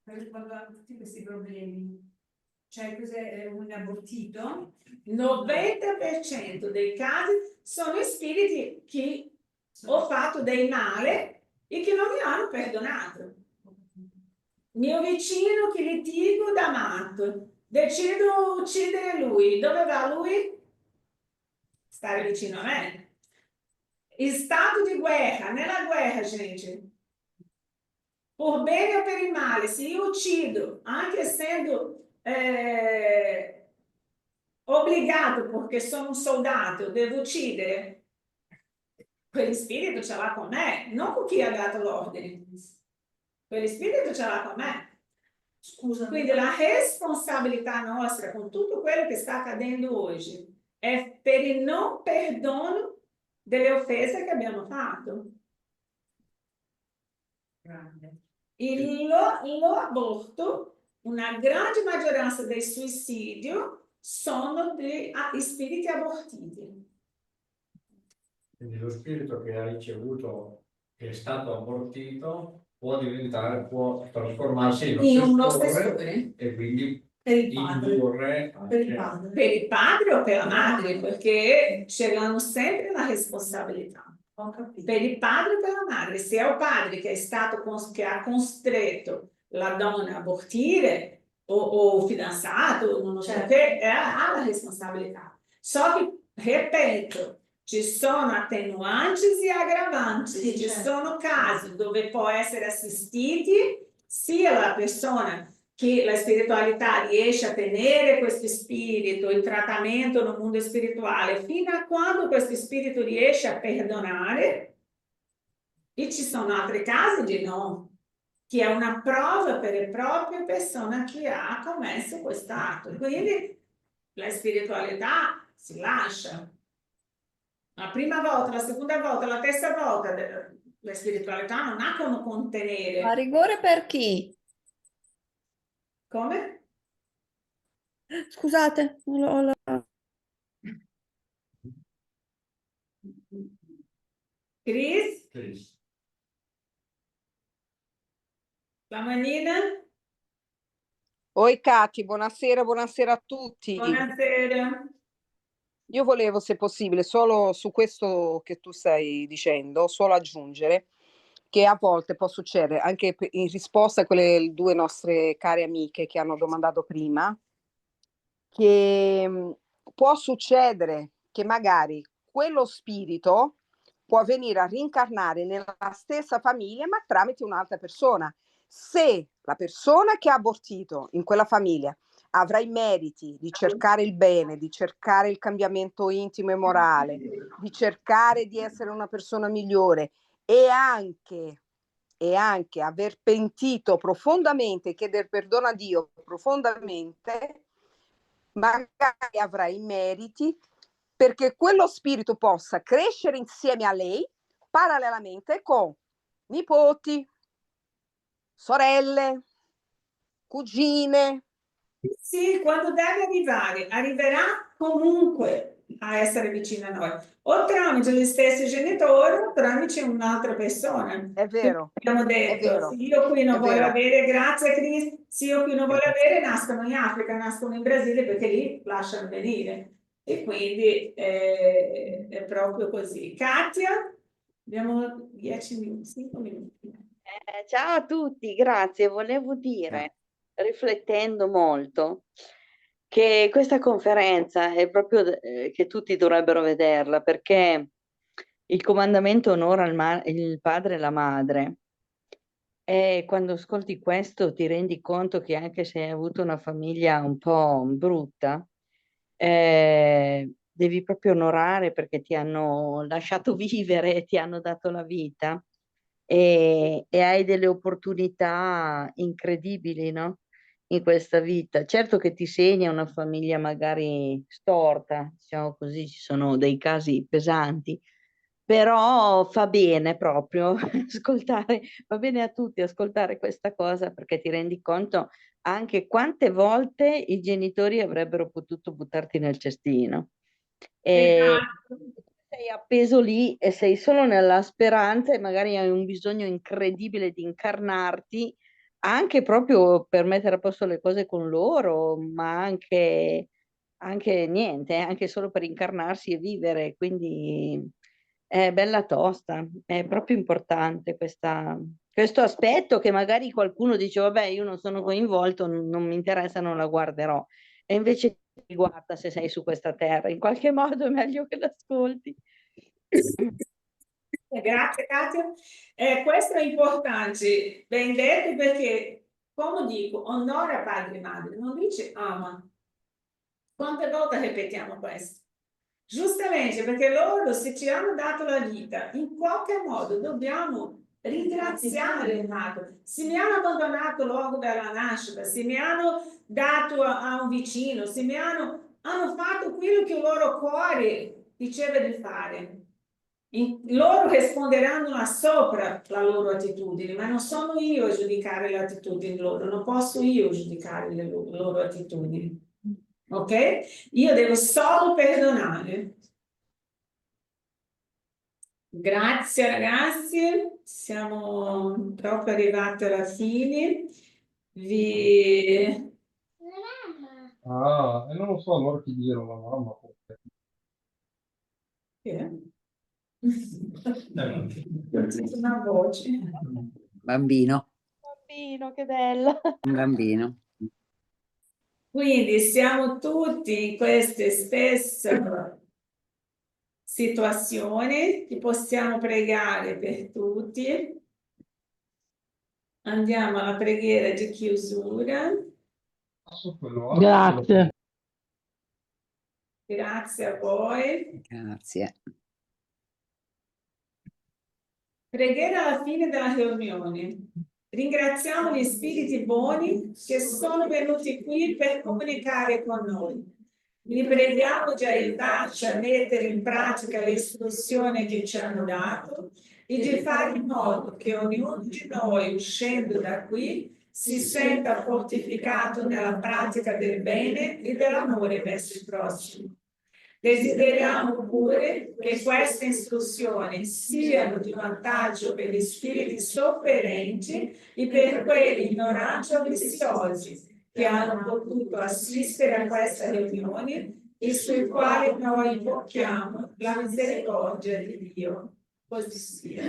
per riguardare tutti questi problemi. Cioè, cos'è un abortito? 90% dei casi sono spiriti che ho fatto del male e che non mi hanno perdonato. Mio vicino che litigo da matto, decido di uccidere lui. Dove va lui? Stare vicino a me. In stato di guerra, nella guerra, gente. Per bene o per il male, se io uccido, anche essendo obbligato perché sono un soldato, devo uccidere, quel spirito ce l'ha con me, non con chi ha dato l'ordine. Quel spirito ce l'ha con me. Scusa. Quindi la responsabilità nostra con tutto quello che sta accadendo oggi è per il non perdono delle offese che abbiamo fatto. Grande. L'aborto, una grande maggioranza del suicidio sono degli spiriti abortiti. Quindi lo spirito che ha ricevuto, che è stato abortito, può trasformarsi in un ossessore ossessore e quindi Per il padre. indurre Per il anche padre. Per il padre o per la madre, perché ce l'hanno sempre la responsabilità. Ho capito. Per il padre o per la madre, se è il padre che è stato che ha costretto la donna a abortire o il fidanzato, non lo so Certo. che, ha la responsabilità. So che, ripeto, ci sono attenuanti e aggravanti, Sì, ci certo. sono casi dove può essere assistiti sia la persona che la spiritualità riesce a tenere questo spirito, il trattamento nel mondo spirituale, fino a quando questo spirito riesce a perdonare, e ci sono altri casi di no, che è una prova per la propria persona che ha commesso quest'atto. Quindi la spiritualità si lascia. La prima volta, la seconda volta, la terza volta, la spiritualità non ha come A contenere. rigore per chi? Come? Scusate, Chris? Cristo. La manina? Oi Cati, buonasera, buonasera a tutti. Buonasera. Io volevo, se possibile, solo su questo che tu stai dicendo, solo aggiungere che a volte può succedere, anche in risposta a quelle due nostre care amiche che hanno domandato prima, che può succedere che magari quello spirito può venire a rincarnare nella stessa famiglia, ma tramite un'altra persona. Se la persona che ha abortito in quella famiglia avrà i meriti di cercare il bene, di cercare il cambiamento intimo e morale, di cercare di essere una persona migliore e anche aver pentito profondamente, chiedere perdono a Dio profondamente, magari avrà i meriti perché quello spirito possa crescere insieme a lei parallelamente con nipoti, sorelle, cugine. Sì, quando deve arrivare, arriverà comunque a essere vicino a noi, o tramite gli stessi genitori o tramite un'altra persona. È vero, Abbiamo è detto, vero, se io qui non è voglio vero. avere, grazie Cris, se io qui non voglio avere, nascono in Africa, nascono in Brasile perché lì lasciano venire. E quindi è proprio così. Katia, abbiamo 10 minuti, 5 minuti. Ciao a tutti, grazie. Volevo dire, riflettendo molto, che questa conferenza è proprio che tutti dovrebbero vederla perché il comandamento onora il padre e la madre. E quando ascolti questo ti rendi conto che anche se hai avuto una famiglia un po' brutta, devi proprio onorare perché ti hanno lasciato vivere, ti hanno dato la vita e hai delle opportunità incredibili, no? in questa vita. Certo che ti segna una famiglia magari storta, diciamo così, ci sono dei casi pesanti, però fa bene proprio ascoltare, va bene a tutti ascoltare questa cosa perché ti rendi conto anche quante volte i genitori avrebbero potuto buttarti nel cestino. E Esatto. sei appeso lì e sei solo nella speranza e magari hai un bisogno incredibile di incarnarti anche proprio per mettere a posto le cose con loro, ma anche niente, anche solo per incarnarsi e vivere. Quindi è bella tosta, è proprio importante questo aspetto che magari qualcuno dice, vabbè, io non sono coinvolto, non mi interessa, non la guarderò. E invece guarda se sei su questa terra, in qualche modo è meglio che l'ascolti. Grazie Katia. Questo è importante, ben detto, perché, come dico, onora padre e madre, non dice ama. Quante volte ripetiamo questo? Giustamente, perché loro se ci hanno dato la vita, in qualche modo dobbiamo ringraziare il nato. Se mi hanno abbandonato luogo dalla nascita, se mi hanno dato a un vicino, se mi hanno fatto quello che il loro cuore diceva di fare. Loro risponderanno a sopra la loro attitudine, ma non sono io a giudicare le attitudini loro, non posso io giudicare le loro attitudini. Ok? Io devo solo perdonare. Grazie ragazzi, siamo proprio arrivati alla fine. Ah, e non lo so, allora ti dirò la mamma. Una voce. Bambino. Bambino, che bello. Un bambino. Quindi siamo tutti in queste stesse situazioni, che possiamo pregare per tutti. Andiamo alla preghiera di chiusura. Grazie. Grazie a voi. Grazie. Preghiera alla fine della riunione. Ringraziamo gli spiriti buoni che sono venuti qui per comunicare con noi. Li preghiamo di aiutarci a mettere in pratica le istruzioni che ci hanno dato e di fare in modo che ognuno di noi, uscendo da qui, si senta fortificato nella pratica del bene e dell'amore verso il prossimo. Desideriamo pure che queste istruzioni siano di vantaggio per gli spiriti sofferenti e per quelli ignoranti o viziosi che hanno potuto assistere a questa riunione e sui quali noi invochiamo la misericordia di Dio. Così sia.